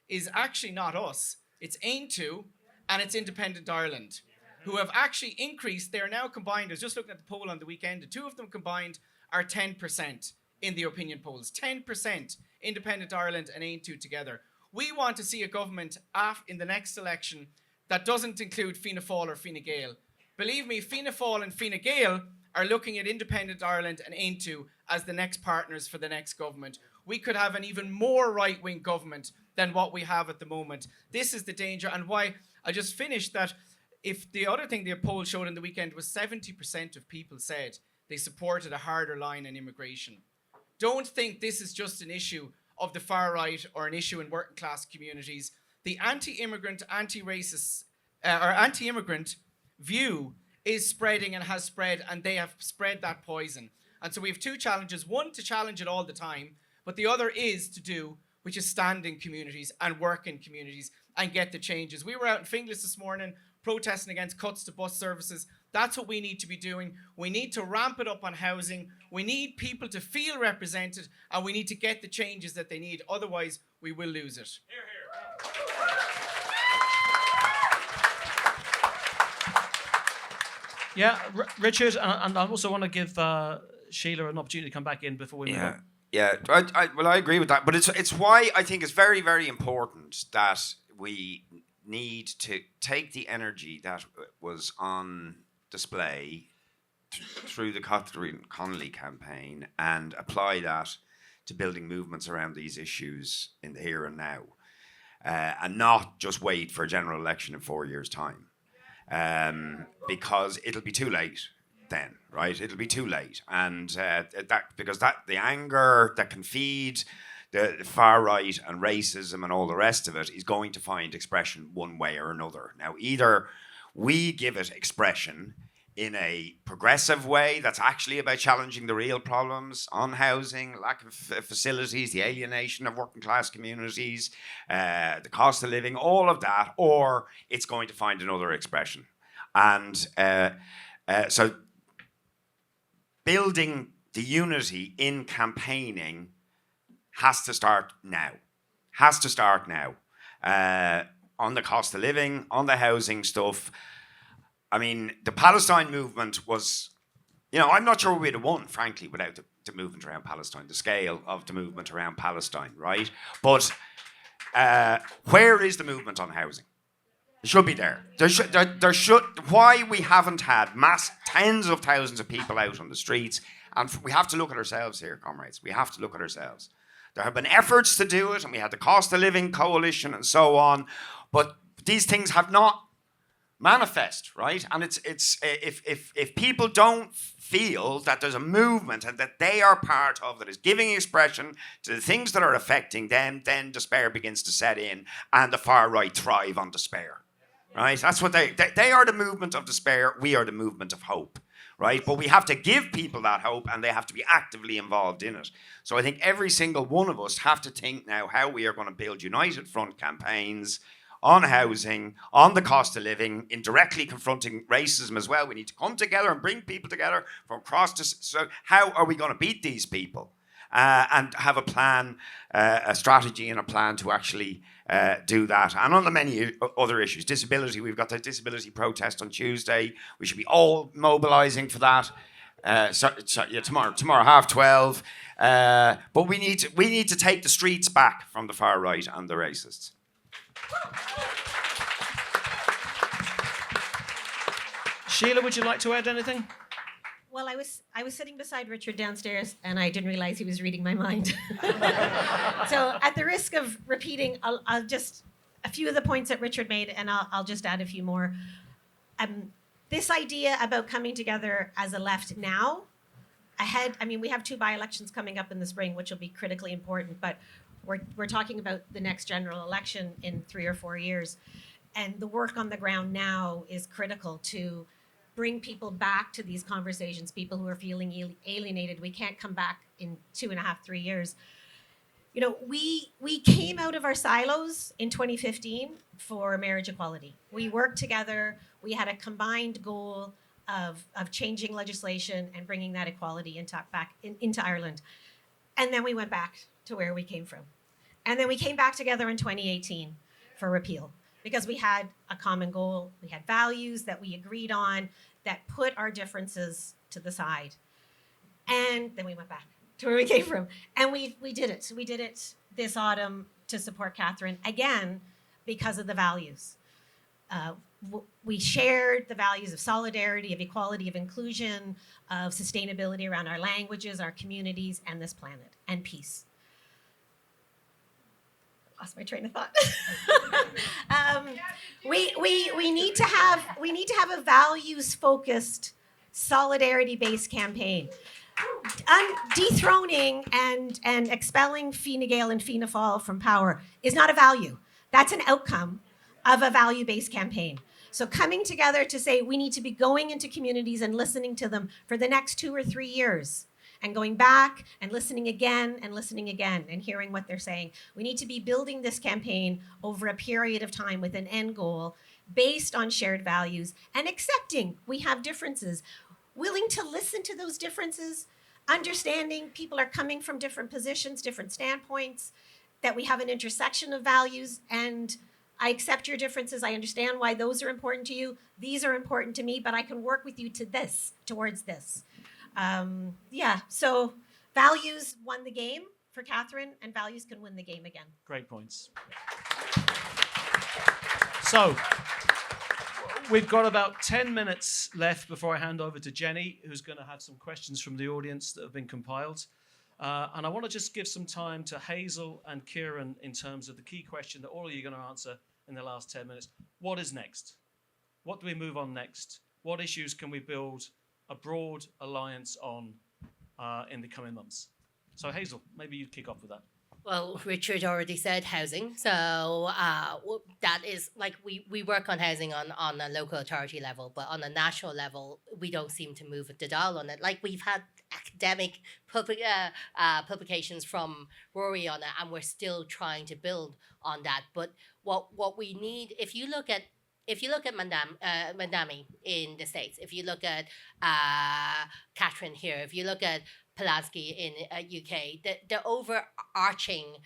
is actually not us. It's Aintu and it's Independent Ireland, who have actually increased. They are now combined. I was just looking at the poll on the weekend. The two of them combined are 10% in the opinion polls. 10% Independent Ireland and Aintu together. We want to see a government in the next election that doesn't include Fianna Fáil or Fine Gael. Believe me, Fianna Fáil and Fine Gael are looking at Independent Ireland and Aintu as the next partners for the next government. We could have an even more right-wing government than what we have at the moment. This is the danger, and why I just finished that. If the other thing the poll showed in the weekend was 70% of people said they supported a harder line on immigration. Don't think this is just an issue of the far right or an issue in working class communities. The anti-immigrant, anti-racist, or anti-immigrant view is spreading and has spread, and they have spread that poison. And so we have two challenges. One, to challenge it all the time, but the other is to do, which is stand in communities and work in communities and get the changes. We were out in Finglas this morning protesting against cuts to bus services. That's what we need to be doing. We need to ramp it up on housing. We need people to feel represented, and we need to get the changes that they need. Otherwise, we will lose it. Hear, hear. Yeah, Richard, and I also want to give Sheila an opportunity to come back in before we move on. Yeah, I agree with that, but it's why I think it's very, very important that we need to take the energy that was on display through the Catherine Connolly campaign and apply that to building movements around these issues in the here and now, and not just wait for a general election in 4 years' time, because it'll be too late then, right? It'll be too late, and the anger that can feed the far right and racism and all the rest of it is going to find expression one way or another. Now, either we give it expression in a progressive way that's actually about challenging the real problems on housing, lack of facilities, the alienation of working class communities, the cost of living, all of that, or it's going to find another expression. And so building the unity in campaigning has to start now. On the cost of living, on the housing stuff. I mean, the Palestine movement was, I'm not sure we'd have won, frankly, without the movement around Palestine, the scale of the movement around Palestine, right? But where is the movement on housing? It should be there. There should. Why we haven't had tens of thousands of people out on the streets, and we have to look at ourselves here, comrades. We have to look at ourselves. There have been efforts to do it, and we had the cost of living coalition and so on, but these things have not manifest, right? And it's if people don't feel that there's a movement and that they are part of that is giving expression to the things that are affecting them, then despair begins to set in, and the far right thrive on despair, right? That's what they are, the movement of despair. We are the movement of hope, right? But we have to give people that hope, and they have to be actively involved in it. So I think every single one of us have to think now how we are going to build united front campaigns on housing, on the cost of living, in directly confronting racism as well. We need to come together and bring people together from across the... So how are we going to beat these people? And have a plan, a strategy and a plan to actually do that. And on the many other issues, disability, we've got the disability protest on Tuesday. We should be all mobilising for that. Tomorrow 12:30. But we need to take the streets back from the far right and the racists. Sheila, would you like to add anything? Well, I was sitting beside Richard downstairs, and I didn't realize he was reading my mind. So, at the risk of repeating, I'll just a few of the points that Richard made, and I'll just add a few more. This idea about coming together as a left now, ahead. I mean, we have 2 by-elections coming up in the spring, which will be critically important, but we're talking about the next general election in 3 or 4 years, and the work on the ground now is critical to bring people back to these conversations, people who are feeling alienated. We can't come back in 2.5, 3 years. We came out of our silos in 2015 for marriage equality. We worked together. We had a combined goal of changing legislation and bringing that equality into Ireland. And then we went back to where we came from. And then we came back together in 2018 for repeal, because we had a common goal, we had values that we agreed on that put our differences to the side. And then we went back to where we came from. And we did it. We did it this autumn to support Catherine, again, because of the values. We shared the values of solidarity, of equality, of inclusion, of sustainability around our languages, our communities, and this planet, and peace. Lost my train of thought. We need to have a values-focused, solidarity-based campaign. Dethroning and expelling Fine Gael and Fianna Fáil from power is not a value. That's an outcome of a value-based campaign. So coming together to say we need to be going into communities and listening to them for the next 2 or 3 years, and going back and listening again and hearing what they're saying. We need to be building this campaign over a period of time with an end goal based on shared values and accepting we have differences, willing to listen to those differences, understanding people are coming from different positions, different standpoints, that we have an intersection of values, and I accept your differences. I understand why those are important to you. These are important to me, but I can work with you towards this. So values won the game for Catherine, and values can win the game again. Great points. So we've got about 10 minutes left before I hand over to Jenny, who's going to have some questions from the audience that have been compiled. And I want to just give some time to Hazel and Kieran in terms of the key question that all of you are going to answer in the last 10 minutes. What is next? What do we move on next? What issues can we build a broad alliance on in the coming months? So Hazel, maybe you'd kick off with that. Well, Richard already said housing. So that is like we work on housing on a local authority level, but on a national level, we don't seem to move the dial on it. Like we've had academic publications from Rory on it, and we're still trying to build on that. But what we need, if you look at Mandami in the States, if you look at Catherine here, if you look at Polanski in UK, the overarching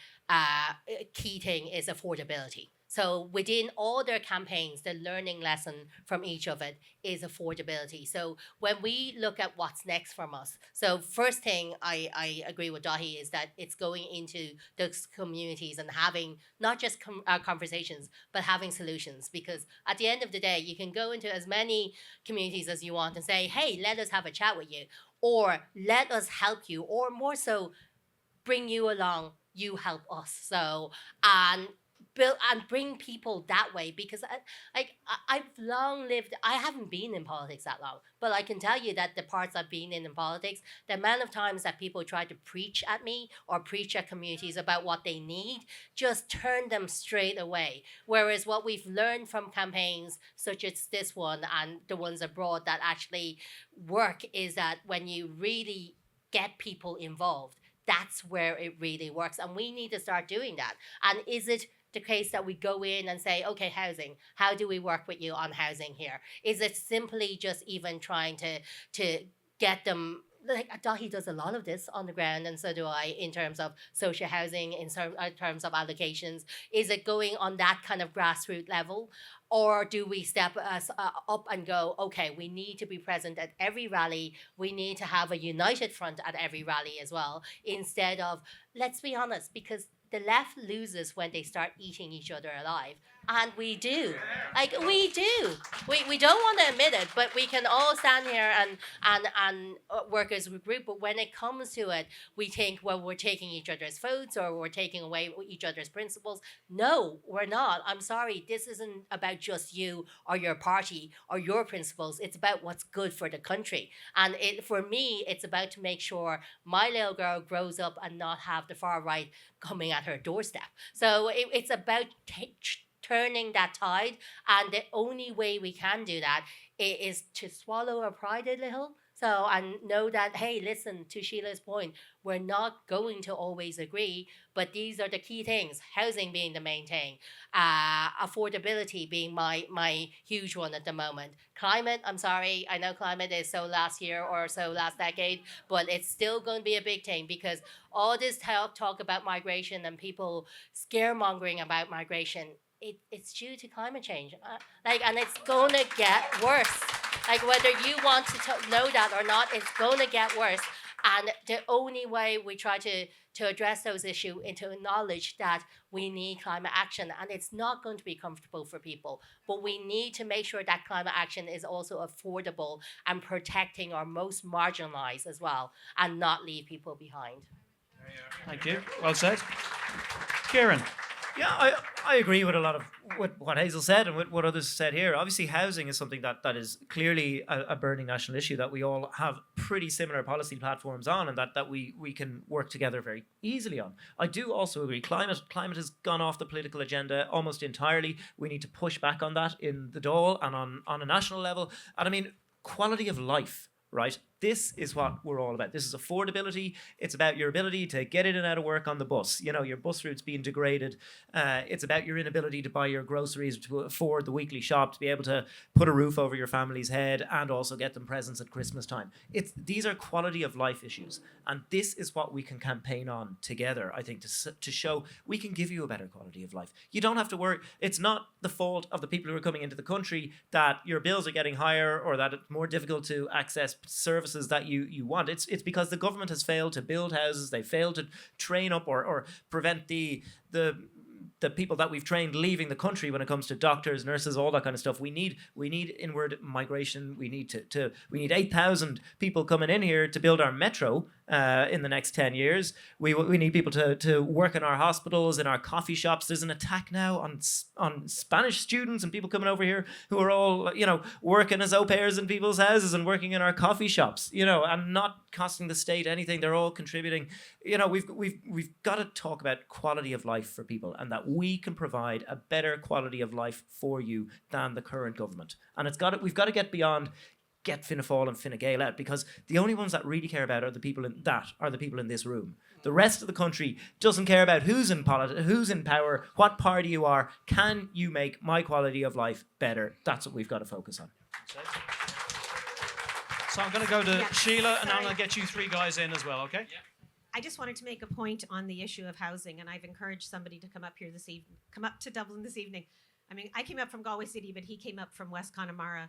key thing is affordability. So within all their campaigns, the learning lesson from each of it is affordability. So when we look at what's next from us, so first thing I agree with Dahi is that it's going into those communities and having not just conversations, but having solutions. Because at the end of the day, you can go into as many communities as you want and say, hey, let us have a chat with you, or let us help you, or more so, bring you along, you help us. So, and build and bring people that way, because I've long lived, I haven't been in politics that long, but I can tell you that the parts I've been in politics, the amount of times that people try to preach at me or preach at communities about what they need, just turn them straight away. Whereas what we've learned from campaigns such as this one and the ones abroad that actually work is that when you really get people involved, that's where it really works. And we need to start doing that. And is it the case that we go in and say, okay, housing, how do we work with you on housing here? Is it simply just even trying to get them, like Dahi does a lot of this on the ground, and so do I, in terms of social housing, in terms of allocations. Is it going on that kind of grassroots level? Or do we step us up and go, okay, we need to be present at every rally. We need to have a united front at every rally as well, instead of, let's be honest, because the left loses when they start eating each other alive. And we do. Like, we do. We don't want to admit it, but we can all stand here and work as a group. But when it comes to it, we think, well, we're taking each other's votes or we're taking away each other's principles. No, we're not. I'm sorry. This isn't about just you or your party or your principles. It's about what's good for the country. And for me, it's about to make sure my little girl grows up and not have the far right coming at her doorstep. So it's about turning that tide, and the only way we can do that is to swallow our pride a little. So, and know that, hey, listen, to Sheila's point, we're not going to always agree, but these are the key things, housing being the main thing, affordability being my huge one at the moment. Climate, I'm sorry, I know climate is so last year or so last decade, but it's still going to be a big thing, because all this talk about migration and people scaremongering about migration, it's due to climate change. And it's going to get worse. Like, whether you want to know that or not, it's going to get worse. And the only way we try to address those issues is to acknowledge that we need climate action. And it's not going to be comfortable for people. But we need to make sure that climate action is also affordable and protecting our most marginalized as well, and not leave people behind. Thank you. Well said. Kieran. Yeah, I agree with a lot of what Hazel said and with what others said here. Obviously, housing is something that is clearly a burning national issue that we all have pretty similar policy platforms on, and that we can work together very easily on. I do also agree, climate has gone off the political agenda almost entirely. We need to push back on that in the Dáil and on a national level. And I mean, quality of life, right? This is what we're all about. This is affordability. It's about your ability to get in and out of work on the bus. You know, your bus route's being degraded. It's about your inability to buy your groceries, to afford the weekly shop, to be able to put a roof over your family's head and also get them presents at Christmas time. These are quality of life issues. And this is what we can campaign on together, I think, to show we can give you a better quality of life. You don't have to worry. It's not the fault of the people who are coming into the country that your bills are getting higher or that it's more difficult to access services that you want. It's because the government has failed to build houses. They failed to train up or prevent the people that we've trained leaving the country when it comes to doctors, nurses, all that kind of stuff. We need inward migration. We need 8,000 people coming in here to build our metro, in the next 10 years. We need people to work in our hospitals, in our coffee shops. There's an attack now on Spanish students and people coming over here who are all, working as au pairs in people's houses and working in our coffee shops, and not costing the state anything. They're all contributing. We've got to talk about quality of life for people, and that we can provide a better quality of life for you than the current government. And we've got to get beyond get Fianna Fáil and Fine Gael out, because the only ones that really care about are the people in this room. The rest of the country doesn't care about who's in politics, who's in power, what party you are. Can you make my quality of life better? That's what we've got to focus on. So I'm going to go to Sheila, and I'm sorry. going to get you three guys in as well, okay? I just wanted to make a point on the issue of housing, and I've encouraged somebody to come up to Dublin this evening. I mean, I came up from Galway City, but he came up from West Connemara.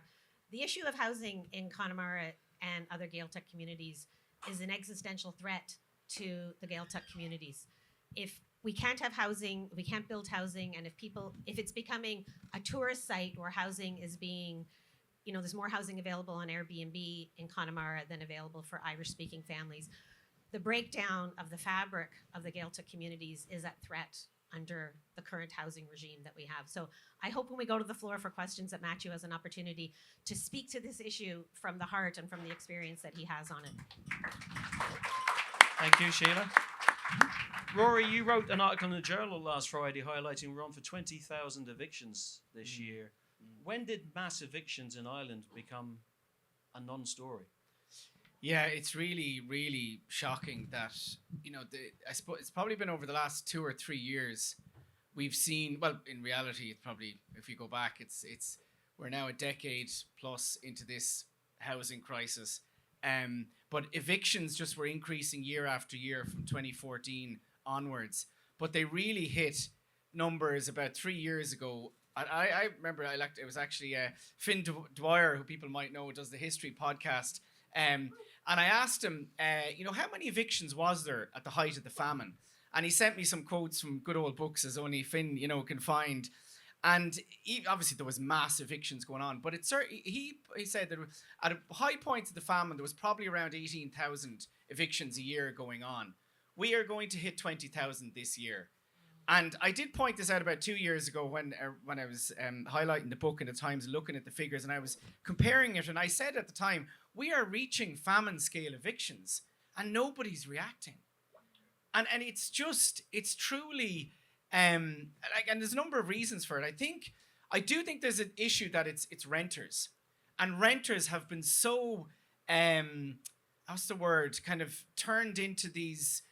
The issue of housing in Connemara and other Gaeltacht communities is an existential threat to the Gaeltacht communities. If we can't have housing, we can't build housing, and if it's becoming a tourist site where housing is being, there's more housing available on Airbnb in Connemara than available for Irish-speaking families, the breakdown of the fabric of the Gaeltacht communities is at threat under the current housing regime that we have. So I hope when we go to the floor for questions that Matthew has an opportunity to speak to this issue from the heart and from the experience that he has on it. Thank you, Sheila. Rory, you wrote an article in the Journal last Friday highlighting we're on for 20,000 evictions this year. When did mass evictions in Ireland become a non-story? Yeah, it's really, really shocking that, I suppose it's probably been over the last 2 or 3 years we've seen, well, in reality, it's probably, if you go back, it's we're now a decade plus into this housing crisis. But evictions just were increasing year after year from 2014 onwards. But they really hit numbers about 3 years ago. I remember it was actually Finn Dwyer, who people might know, does the History podcast. And I asked him, how many evictions was there at the height of the famine? And he sent me some quotes from good old books, as only Finn, can find. And obviously there was mass evictions going on, but he said that at a high point of the famine, there was probably around 18,000 evictions a year going on. We are going to hit 20,000 this year. And I did point this out about 2 years ago when I was highlighting the book in the Times, looking at the figures, and I was comparing it. And I said at the time, we are reaching famine scale evictions and nobody's reacting. And it's truly, and there's a number of reasons for it. I do think there's an issue that it's renters. And renters have been so, what's the word, kind of turned into these,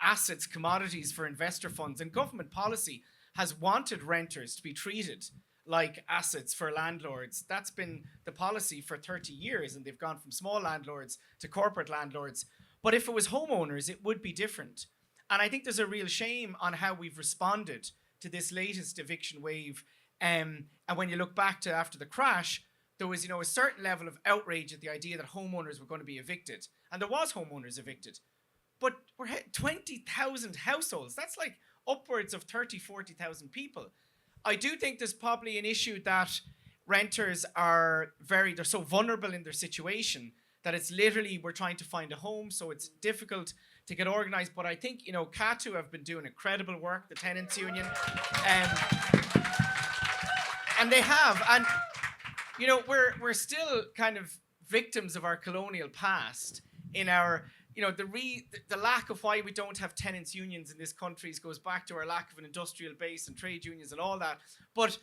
assets, commodities for investor funds, and government policy has wanted renters to be treated like assets for landlords. That's been the policy for 30 years, and they've gone from small landlords to corporate landlords. But if it was homeowners, it would be different. And I think there's a real shame on how we've responded to this latest eviction wave. And when you look back to after the crash, there was, a certain level of outrage at the idea that homeowners were going to be evicted. And there was homeowners evicted. But we're 20,000 households. That's like upwards of 30, 40,000 people. I do think there's probably an issue that renters they're so vulnerable in their situation that it's literally we're trying to find a home, so it's difficult to get organized. But I think, CATU have been doing incredible work, the tenants union. And they have. And, we're still kind of victims of our colonial past in our... the lack of why we don't have tenants unions in this country goes back to our lack of an industrial base and trade unions and all that. But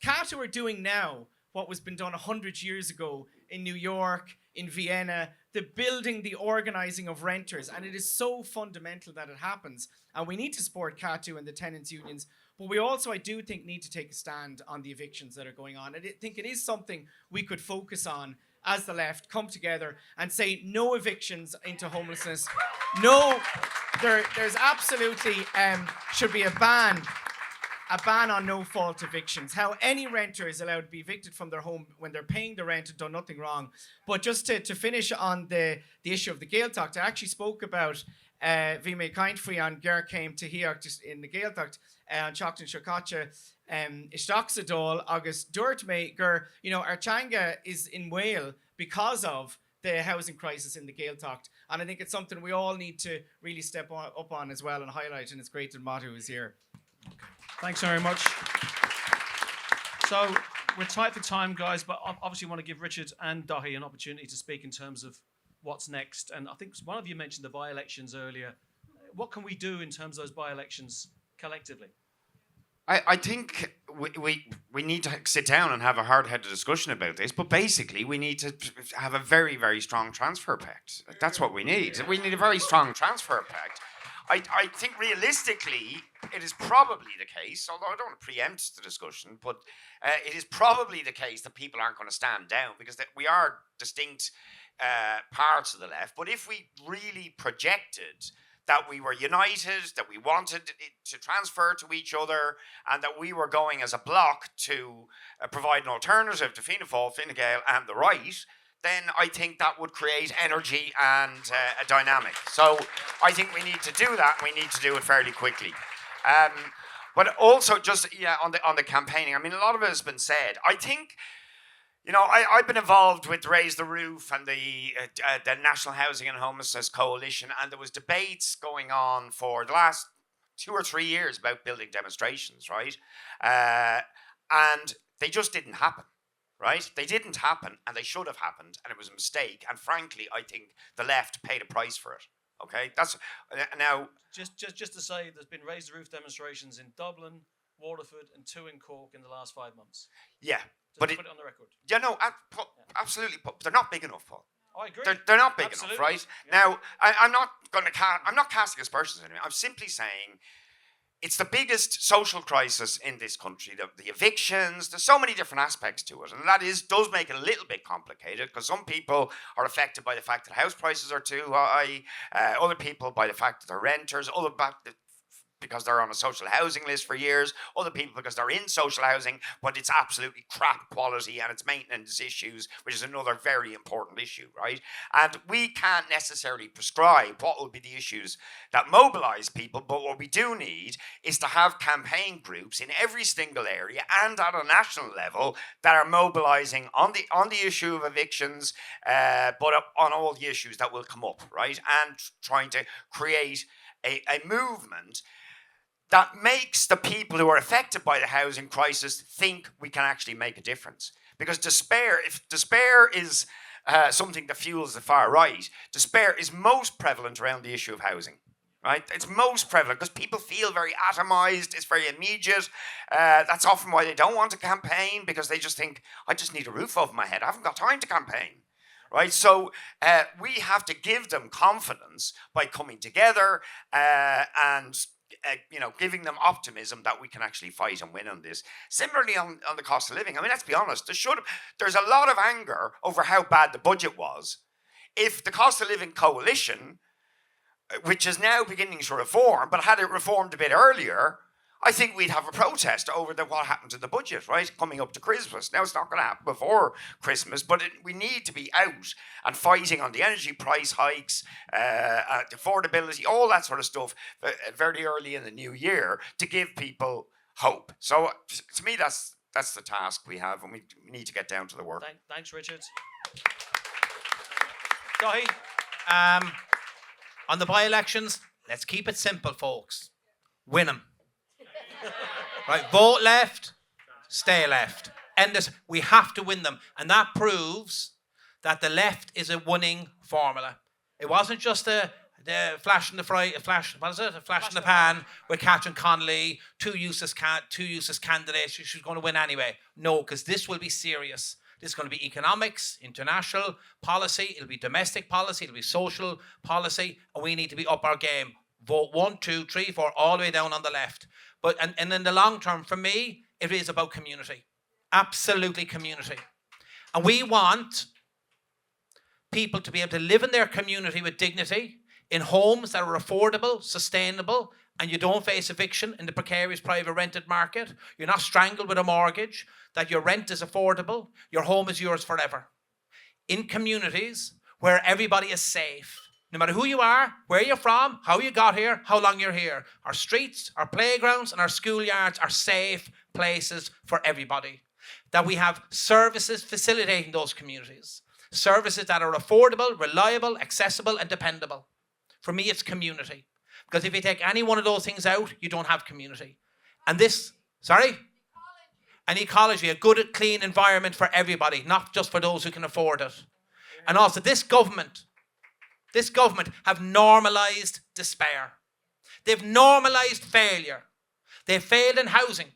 CATU are doing now what was been done 100 years ago in New York, in Vienna, the building, the organizing of renters. And it is so fundamental that it happens. And we need to support CATU and the tenants unions. But we also, I do think, need to take a stand on the evictions that are going on. And I think it is something we could focus on as the left, come together and say no evictions into homelessness. No, there's absolutely should be a ban on no-fault evictions. How any renter is allowed to be evicted from their home when they're paying the rent and done nothing wrong. But just to finish on the issue of the Gaeltacht, I actually spoke about Bhí mé caint faoi an Ger came to Hiach just in the Gaeltacht an Seachtain Seocacha Isteachsadul agus dúirt mé gur, our Changa is in Wales because of the housing crisis in the Gaeltacht. And I think it's something we all need to really step up on as well and highlight. And it's great that Madhu is here. Thanks very much. So we're tight for time, guys, but I obviously want to give Richard and Dahi an opportunity to speak in terms of what's next. And I think one of you mentioned the by-elections earlier. What can we do in terms of those by-elections collectively? I think we need to sit down and have a hard-headed discussion about this, but basically we need to have a very, very strong transfer pact. That's what we need. We need a very strong transfer pact. I think realistically it is probably the case, although I don't want to preempt the discussion, but it is probably the case that people aren't going to stand down because we are distinct parts of the left. But if we really projected that we were united, that we wanted it to transfer to each other, and that we were going as a bloc to provide an alternative to Fianna Fáil, Fine Gael and the right, then I think that would create energy and a dynamic. So I think we need to do that, and we need to do it fairly quickly. But also just on the campaigning, I mean, a lot of it has been said. I think, I've been involved with Raise the Roof and the National Housing and Homelessness Coalition, and there was debates going on for the last 2 or 3 years about building demonstrations, right? And they just didn't happen, right? They didn't happen, and they should have happened, and it was a mistake. And frankly, I think the left paid a price for it. Okay, that's now. Just to say, there's been Raise the Roof demonstrations in Dublin, Waterford, and 2 in Cork in the last 5 months. Yeah. Just But to put it on the record. Yeah, no, absolutely. But they're not big enough, Paul. I agree. They're not big Absolutely. enough, right? Yeah. Now, I'm not going to I'm not casting aspersions anyway. I'm simply saying it's the biggest social crisis in this country. The evictions, there's so many different aspects to it, and that does make it a little bit complicated because some people are affected by the fact that house prices are too high. Other people by the fact that they're renters. Because they're on a social housing list for years, other people because they're in social housing, but it's absolutely crap quality and it's maintenance issues, which is another very important issue, right? And we can't necessarily prescribe what will be the issues that mobilise people, but what we do need is to have campaign groups in every single area and at a national level that are mobilising on the issue of evictions, but on all the issues that will come up, right? And trying to create a movement that makes the people who are affected by the housing crisis think we can actually make a difference. Because if despair is something that fuels the far right, despair is most prevalent around the issue of housing, right? It's most prevalent because people feel very atomized, it's very immediate. That's often why they don't want to campaign, because they just think, I just need a roof over my head, I haven't got time to campaign. Right, so we have to give them confidence by coming together and giving them optimism that we can actually fight and win on this. Similarly on the cost of living. I mean, let's be honest, there's a lot of anger over how bad the budget was. If the cost of living coalition, which is now beginning to reform, but had it reformed a bit earlier, I think we'd have a protest over what happened to the budget, right? Coming up to Christmas. Now, it's not going to happen before Christmas, but we need to be out and fighting on the energy price hikes, affordability, all that sort of stuff very early in the new year to give people hope. So, to me, that's the task we have, and we need to get down to the work. Thanks, Richard. Dahi, on the by-elections, let's keep it simple, folks. Win them. Right, vote left, stay left. End this. We have to win them, and that proves that the left is a winning formula. It wasn't just the flash in the pan with Catherine Connolly, two useless candidates. She's going to win anyway. No, because this will be serious. This is going to be economics, international policy. It'll be domestic policy. It'll be social policy, and we need to be up our game. Vote 1, 2, 3, 4, all the way down on the left. But and in the long term, for me, it is about community. Absolutely community. And we want people to be able to live in their community with dignity, in homes that are affordable, sustainable, and you don't face eviction in the precarious private rented market. You're not strangled with a mortgage, that your rent is affordable, your home is yours forever. In communities where everybody is safe. No matter who you are, where you're from, how you got here, how long you're here. Our streets, our playgrounds, and our schoolyards are safe places for everybody. That we have services facilitating those communities. Services that are affordable, reliable, accessible, and dependable. For me, it's community. Because if you take any one of those things out, you don't have community. And this, sorry? An ecology, a good, clean environment for everybody, not just for those who can afford it. And also, this government have normalised despair. They've normalised failure. They've failed in housing,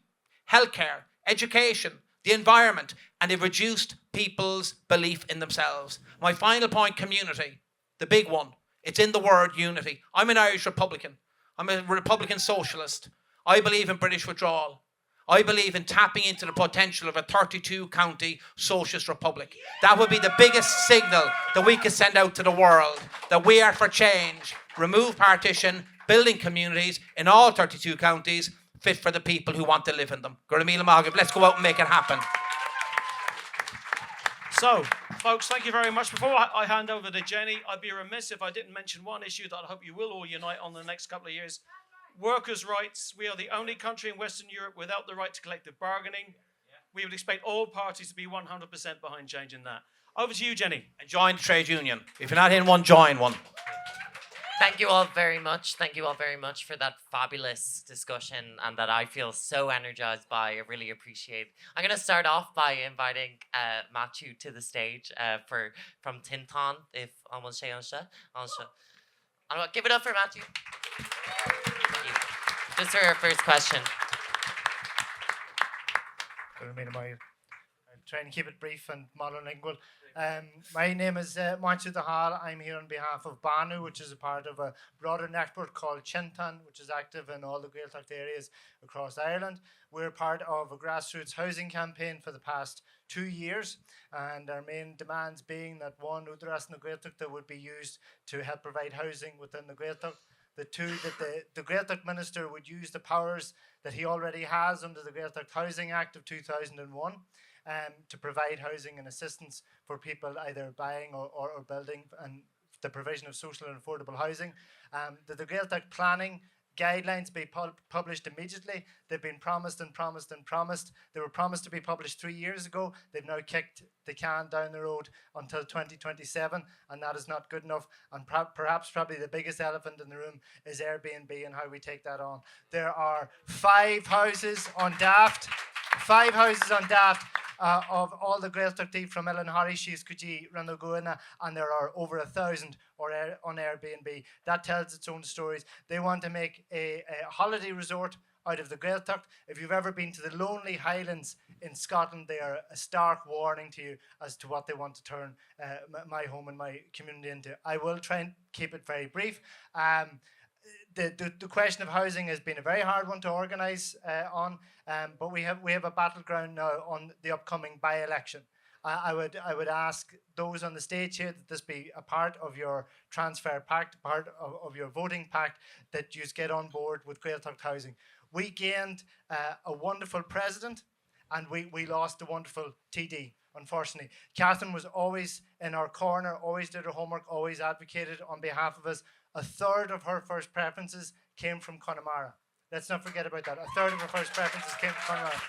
healthcare, education, the environment, and they've reduced people's belief in themselves. My final point, community, the big one. It's in the word unity. I'm an Irish Republican. I'm a Republican socialist. I believe in British withdrawal. I believe in tapping into the potential of a 32-county socialist republic. That would be the biggest signal that we could send out to the world, that we are for change, remove partition, building communities in all 32 counties, fit for the people who want to live in them. Let's go out and make it happen. So, folks, thank you very much. Before I hand over to Jenny, I'd be remiss if I didn't mention one issue that I hope you will all unite on the next couple of years. Workers' rights. We are the only country in Western Europe without the right to collective bargaining. We would expect all parties to be 100% behind changing that. Over to you, Jenny. And join the trade union. If you're not in one, join one. Thank you all very much. Thank you all very much for that fabulous discussion and that I feel so energized by. I really appreciate. I'm going to start off by inviting Matthew to the stage from Tinton. If almost say give it up for Matthew. Thank you. Just for our first question. I'll try and keep it brief and monolingual. My name is Matthew Dahal. I'm here on behalf of Banu, which is a part of a broader network called Chintan, which is active in all the Gaeltacht areas across Ireland. We're part of a grassroots housing campaign for the past 2 years, and our main demands being that one, Udras na Gaeltacht would be used to help provide housing within the Gaeltacht. The two, that the Gaeltacht Minister would use the powers that he already has under the Gaeltacht Housing Act of 2001 to provide housing and assistance for people either buying or building, and the provision of social and affordable housing. The Gaeltacht planning guidelines be published immediately. They've been promised and promised and promised. They were promised to be published 3 years ago. They've now kicked the can down the road until 2027, and that is not good enough. And perhaps probably the biggest elephant in the room is Airbnb and how we take that on. There are 5 houses on Daft. 5 houses on Daft. Of all the Gaeltachtaí from Illinharry, Sheescuji, Ranelgoina, and there are over 1,000 on Airbnb. That tells its own stories. They want to make a holiday resort out of the Gaeltacht. If you've ever been to the lonely Highlands in Scotland, they are a stark warning to you as to what they want to turn my home and my community into. I will try and keep it very brief. The question of housing has been a very hard one to organise on, but we have a battleground now on the upcoming by-election. I would ask those on the stage here that this be a part of your transfer pact, part of your voting pact, that you get on board with Gaeltacht housing. We gained a wonderful president, and we lost a wonderful TD. Unfortunately, Catherine was always in our corner, always did her homework, always advocated on behalf of us. 1/3 of her first preferences came from Connemara. Let's not forget about that. 1/3 of her first preferences came from Connemara.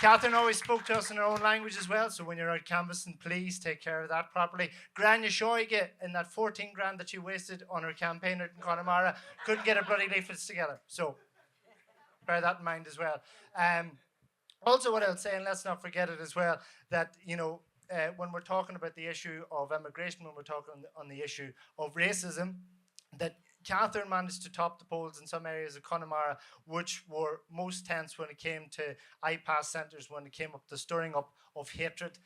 Catherine always spoke to us in her own language as well, so when you're out canvassing, please take care of that properly. Grania Shoige, in that 14 grand that she wasted on her campaign out in Connemara, couldn't get her bloody leaflets together. So bear that in mind as well. Also, what I'll say, and let's not forget it as well, that, when we're talking about the issue of immigration, when we're talking on the issue of racism, that Catherine managed to top the polls in some areas of Connemara, which were most tense when it came to IPAS centres, when it came up to stirring up of hatred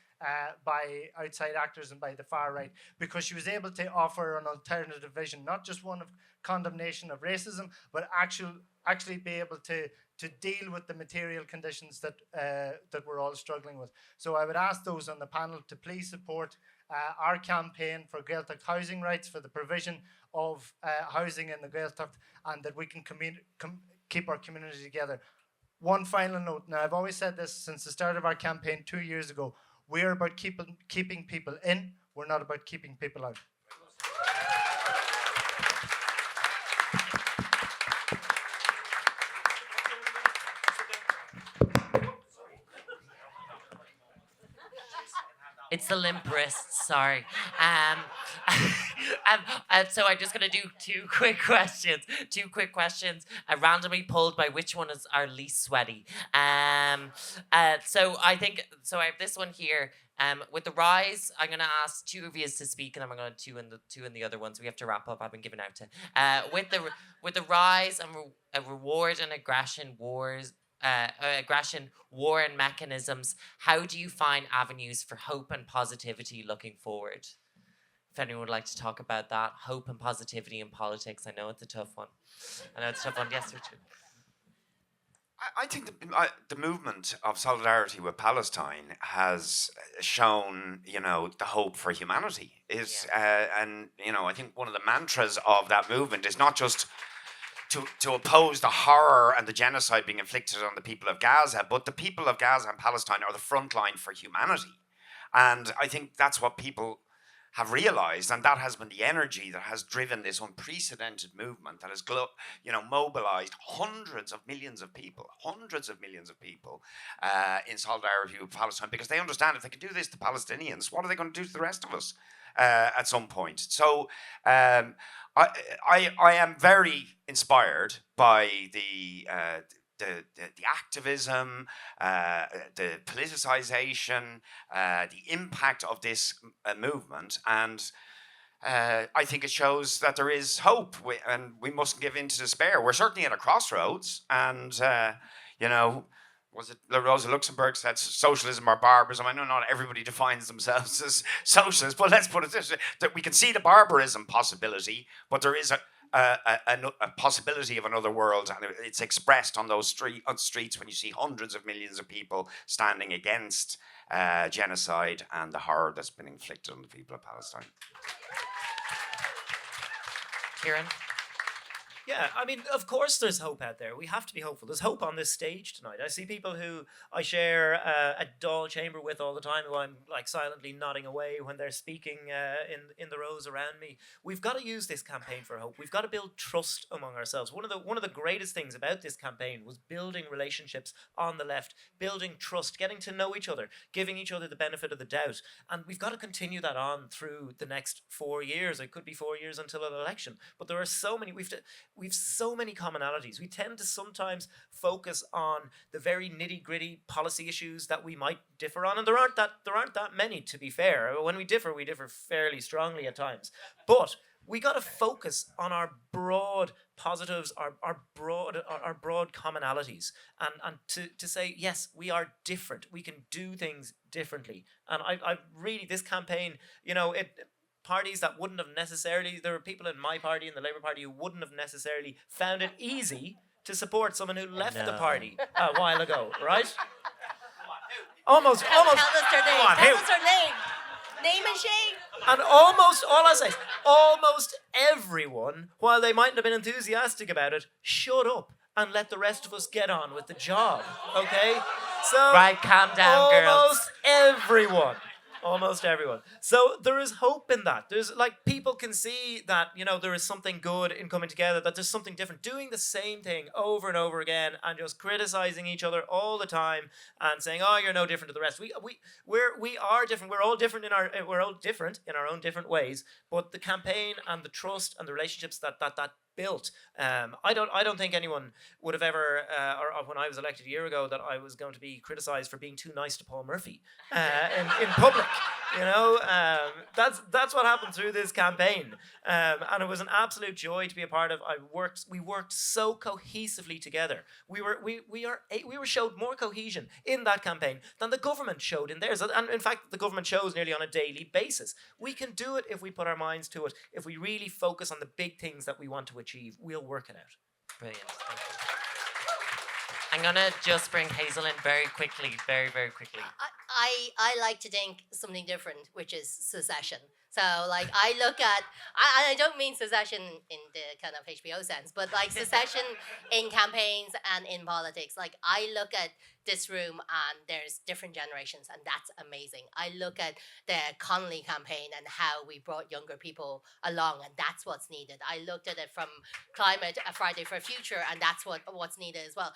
by outside actors and by the far right, because she was able to offer an alternative vision, not just one of condemnation of racism, but actually be able to deal with the material conditions that we're all struggling with. So I would ask those on the panel to please support our campaign for Gaeltacht housing rights, for the provision of housing in the Gaeltacht, and that we can keep our community together. One final note. Now, I've always said this since the start of our campaign 2 years ago. We're about keeping people in. We're not about keeping people out. It's the limp wrists, sorry. So I'm just going to do two quick questions. Randomly pulled by which one is our least sweaty. So I have this one here. With the rise, I'm going to ask two of you to speak, and I'm going to two in the other ones. We have to wrap up. I've been given out to. With the rise and reward and aggression wars. Aggression, war, and mechanisms. How do you find avenues for hope and positivity looking forward? If anyone would like to talk about that, hope and positivity in politics. I know it's a tough one. Yes, Richard. I think the movement of solidarity with Palestine has shown, the hope for humanity is, and I think one of the mantras of that movement is not just to oppose the horror and the genocide being inflicted on the people of Gaza, but the people of Gaza and Palestine are the front line for humanity. And I think that's what people have realized, and that has been the energy that has driven this unprecedented movement that has mobilized hundreds of millions of people in solidarity with Palestine, because they understand if they can do this to Palestinians, what are they going to do to the rest of us at some point? So I am very inspired by the activism, the politicization, the impact of this movement, and I think it shows that there is hope, and we mustn't give in to despair. We're certainly at a crossroads, and was it Rosa Luxemburg said socialism or barbarism? I know not everybody defines themselves as socialists, but let's put it this way, that we can see the barbarism possibility, but there is a possibility of another world, and it's expressed on those streets when you see hundreds of millions of people standing against genocide and the horror that's been inflicted on the people of Palestine. Kieran? Yeah, I mean, of course there's hope out there. We have to be hopeful. There's hope on this stage tonight. I see people who I share a dull chamber with all the time, who I'm like silently nodding away when they're speaking in the rows around me. We've got to use this campaign for hope. We've got to build trust among ourselves. One of the greatest things about this campaign was building relationships on the left, building trust, getting to know each other, giving each other the benefit of the doubt. And we've got to continue that on through the next 4 years. It could be 4 years until an election. But there are so many, we've so many commonalities. We tend to sometimes focus on the very nitty-gritty policy issues that we might differ on, and there aren't that many, to be fair. When we differ fairly strongly at times. But we got to focus on our broad positives, our broad commonalities, and to say, yes, we are different. We can do things differently. And I really, this campaign, parties that wouldn't have necessarily, there were people in my party and the Labour Party who wouldn't have necessarily found it easy to support someone who left the party a while ago, right? Almost. Tell us their name. Tell us their name. Name and shame. And almost, all I say is, almost everyone, while they mightn't have been enthusiastic about it, shut up and let the rest of us get on with the job, okay? So, right, calm down, girls. Almost everyone. So there is hope in that. There's people can see that, there is something good in coming together, that there's something different. Doing the same thing over and over again and just criticizing each other all the time and saying, oh, you're no different to the rest. We are different. We're all different in our own different ways. But the campaign and the trust and the relationships that built. I don't think anyone would have ever, or when I was elected a year ago, that I was going to be criticised for being too nice to Paul Murphy in public. That's what happened through this campaign, and it was an absolute joy to be a part of. We worked so cohesively together. We were showed more cohesion in that campaign than the government showed in theirs, and in fact, the government shows nearly on a daily basis. We can do it if we put our minds to it. If we really focus on the big things that we want to achieve, we'll work it out. Brilliant. Thank you. I'm gonna just bring Hazel in very quickly, very, very quickly. I like to think something different, which is secession. So I look at, I don't mean secession in the kind of HBO sense, but secession in campaigns and in politics. I look at this room and there's different generations, and that's amazing. I look at the Connolly campaign and how we brought younger people along, and that's what's needed. I looked at it from Climate, a Friday for Future, and that's what's needed as well.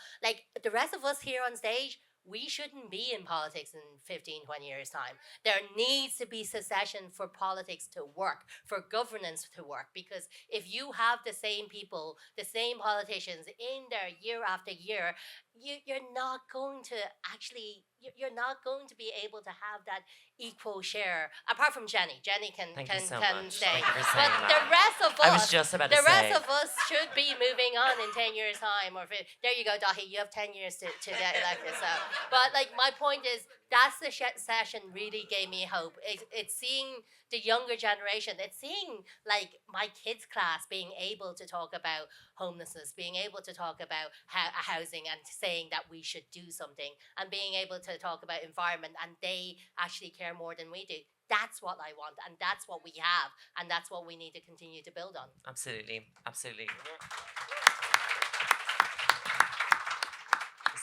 The rest of us here on stage, we shouldn't be in politics in 15, 20 years' time. There needs to be secession for politics to work, for governance to work, because if you have the same people, the same politicians in there year after year, you're not going to actually, you're not going to be able to have that equal share, apart from Jenny. Jenny can Thank you so can much. stay. Thank you for But saying the that. rest of us, I was just about to the rest say. of us should be moving on in 10 years' time. Or there you go, Dahi, you have 10 years to get elected. So, but like my point is, that's the session really gave me hope. It's seeing the younger generation. It's seeing like my kids' class being able to talk about homelessness, being able to talk about housing and saying that we should do something, and being able to talk about environment, and they actually care more than we do. That's what I want, and that's what we have, and that's what we need to continue to build on. Absolutely, absolutely.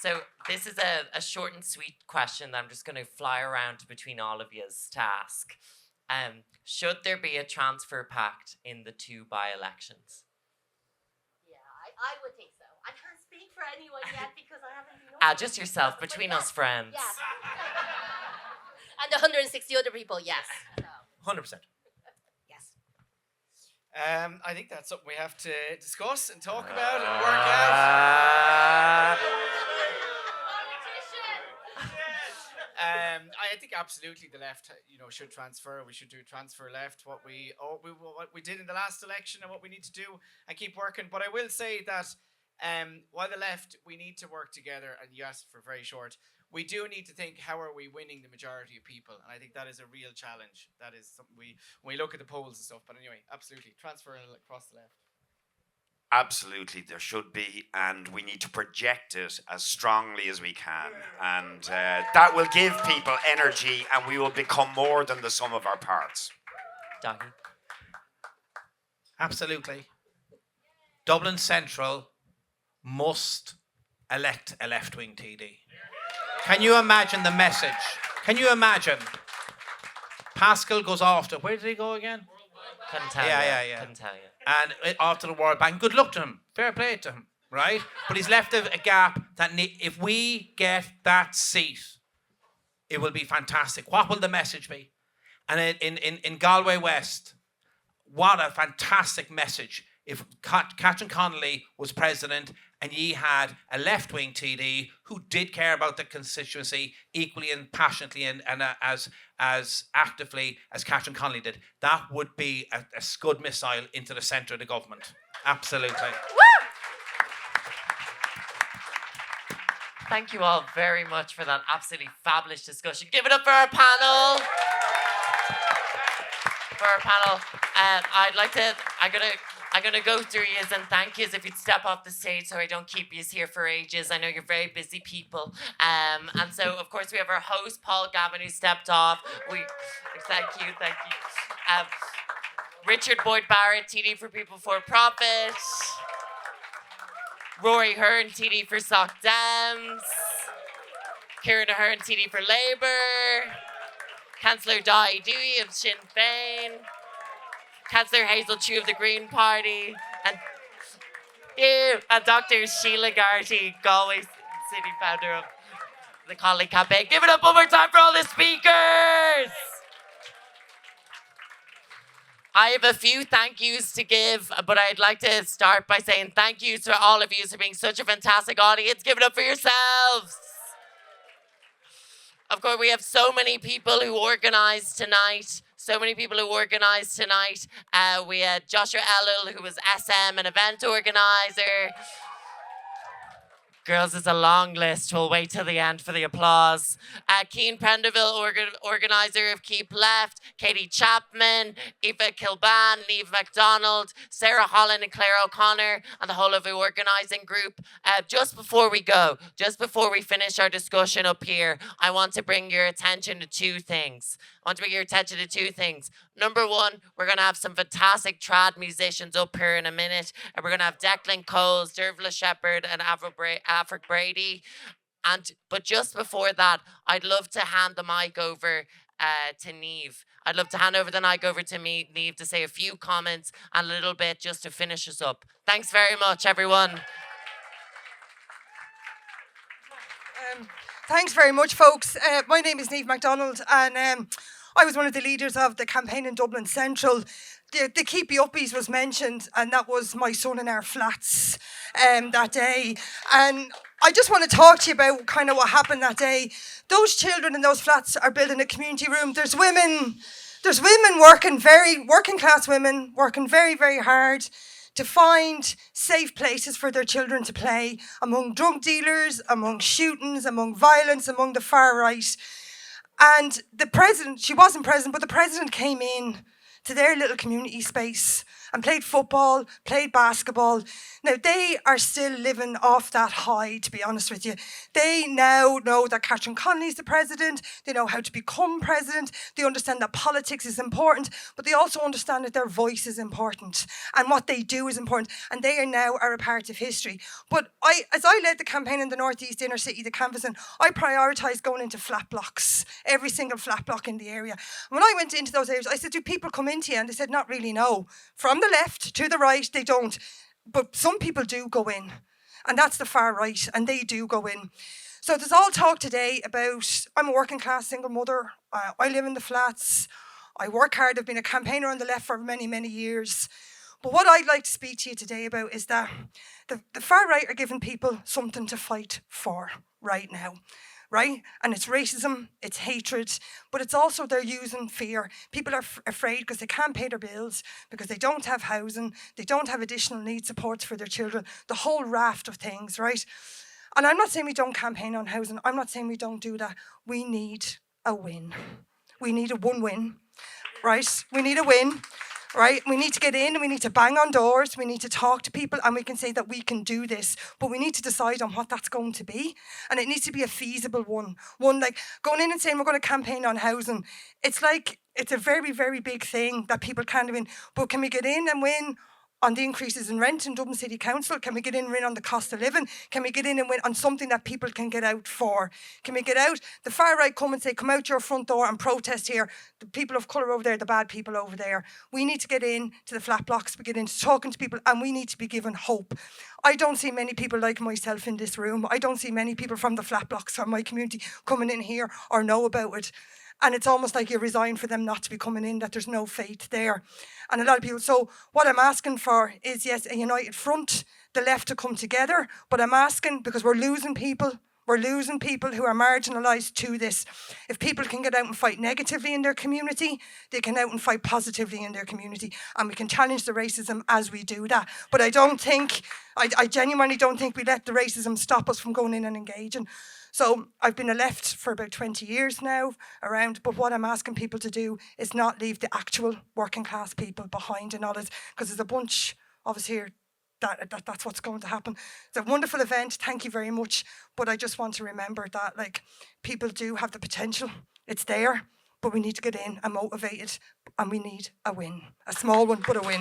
So this is a short and sweet question that I'm just going to fly around between all of yous to ask. Should there be a transfer pact in the 2 by-elections? Yeah, I would think so. I can't speak for anyone yet because I haven't. Just yourself, between But us friends. Yes. And the 160 other people, yes. So, 100%. yes. I think that's something we have to discuss and talk about and work out. I think absolutely the left, should transfer. We should do transfer left. What we did in the last election and what we need to do and keep working. But I will say that while the left, we need to work together. And you asked for very short. We do need to think, how are we winning the majority of people? And I think that is a real challenge. That is something when we look at the polls and stuff. But anyway, absolutely transfer across the left. Absolutely, there should be, and we need to project it as strongly as we can. And that will give people energy, and we will become more than the sum of our parts. Dahi? Absolutely. Dublin Central must elect a left-wing TD. Can you imagine the message? Can you imagine? Pascal goes after, where did he go again? Couldn't tell you. Yeah. Couldn't tell you. And after the World Bank. Good luck to him. Fair play to him, right? But he's left a gap that if we get that seat, it will be fantastic. What will the message be? And in Galway West, what a fantastic message if Catherine Connolly was president and ye had a left-wing TD who did care about the constituency equally and passionately and as actively as Catherine Connolly did. That would be a scud missile into the centre of the government. Absolutely. Thank you all very much for that absolutely fabulous discussion. Give it up for our panel. I'm gonna go through yous and thank yous if you'd step off the stage so I don't keep yous here for ages. I know you're very busy people. And so of course we have our host Paul Gavan who stepped off. Thank you. Richard Boyd Barrett, TD for People for Profit. Rory Hearn, TD for Soc Dems. Kieran Ahern, TD for Labour. Councillor Dahi Dewey of Sinn Féin. Councillor Hazel Chu of the Green Party. And Dr. Sheila Garty, Galway City founder of the Connolly campaign. Give it up one more time for all the speakers! I have a few thank yous to give, but I'd like to start by saying thank yous to all of you for being such a fantastic audience. Give it up for yourselves. Of course, we have so many people who organised tonight. We had Joshua Ellul, who was SM, an event organiser. Girls, it's a long list. We'll wait till the end for the applause. Keen Prendeville, organiser of Keep Left. Katie Chapman, Eva Kilban, Neve MacDonald, Sarah Holland and Claire O'Connor, and the whole of the organising group. Just before we finish our discussion up here, I want to bring your attention to two things. Number one, we're going to have some fantastic trad musicians up here in a minute. And we're going to have Declan Coles, Dervla Shepherd, and Afric Brady. But just before that, I'd love to hand the mic over to Neve. I'd love to hand over the mic over to Neve to say a few comments and a little bit just to finish us up. Thanks very much, everyone. Thanks very much, folks. My name is Niamh MacDonald, and I was one of the leaders of the campaign in Dublin Central. The Keepy Uppies was mentioned, and that was my son in our flats that day. And I just want to talk to you about kind of what happened that day. Those children in those flats are building a community room. There's women working class women working very, very hard to find safe places for their children to play among drug dealers, among shootings, among violence, among the far right. And the president, she wasn't president, but the president came in to their little community space and played football, played basketball. Now, they are still living off that high, to be honest with you. They now know that Connolly is the president. They know how to become president. They understand that politics is important, but they also understand that their voice is important and what they do is important. And they now are a part of history. But as I led the campaign in the Northeast Inner City, the canvassing, I prioritised going into flat blocks, every single flat block in the area. And when I went into those areas, I said, do people come into you? And they said, not really, no. From the left to the right, they don't. But some people do go in. And that's the far right, and they do go in. So there's all talk today about, I'm a working class single mother. I live in the flats. I work hard. I've been a campaigner on the left for many, many years. But what I'd like to speak to you today about is that the far right are giving people something to fight for right now. Right? And it's racism, it's hatred, but it's also they're using fear. People are afraid because they can't pay their bills, because they don't have housing, they don't have additional need supports for their children, the whole raft of things, right? And I'm not saying we don't campaign on housing. I'm not saying we don't do that. We need a win. We need a one win, right? We need a win. Right? We need to get in and we need to bang on doors. We need to talk to people and we can say that we can do this. But we need to decide on what that's going to be. And it needs to be a feasible one. One like going in and saying we're going to campaign on housing. It's like, it's a very, very big thing that people can't win. But can we get in and win on the increases in rent in Dublin City Council? Can we get in and win on the cost of living? Can we get in and win on something that people can get out for? Can we get out? The far right come and say, come out your front door and protest here. The people of colour over there, the bad people over there. We need to get in to the flat blocks, we get into talking to people, and we need to be given hope. I don't see many people like myself in this room. I don't see many people from the flat blocks from my community coming in here or know about it. And it's almost like you resign for them not to be coming in, that there's no faith there. And a lot of people, so what I'm asking for is, yes, a united front, the left to come together, but I'm asking, because we're losing people who are marginalised to this. If people can get out and fight negatively in their community, they can out and fight positively in their community, and we can challenge the racism as we do that. But I genuinely don't think we let the racism stop us from going in and engaging. So I've been a left for about 20 years now around, but what I'm asking people to do is not leave the actual working class people behind in all this, because there's a bunch of us here that's what's going to happen. It's a wonderful event, thank you very much, but I just want to remember that like people do have the potential, it's there, but we need to get in and motivate it, and we need a win, a small one, but a win.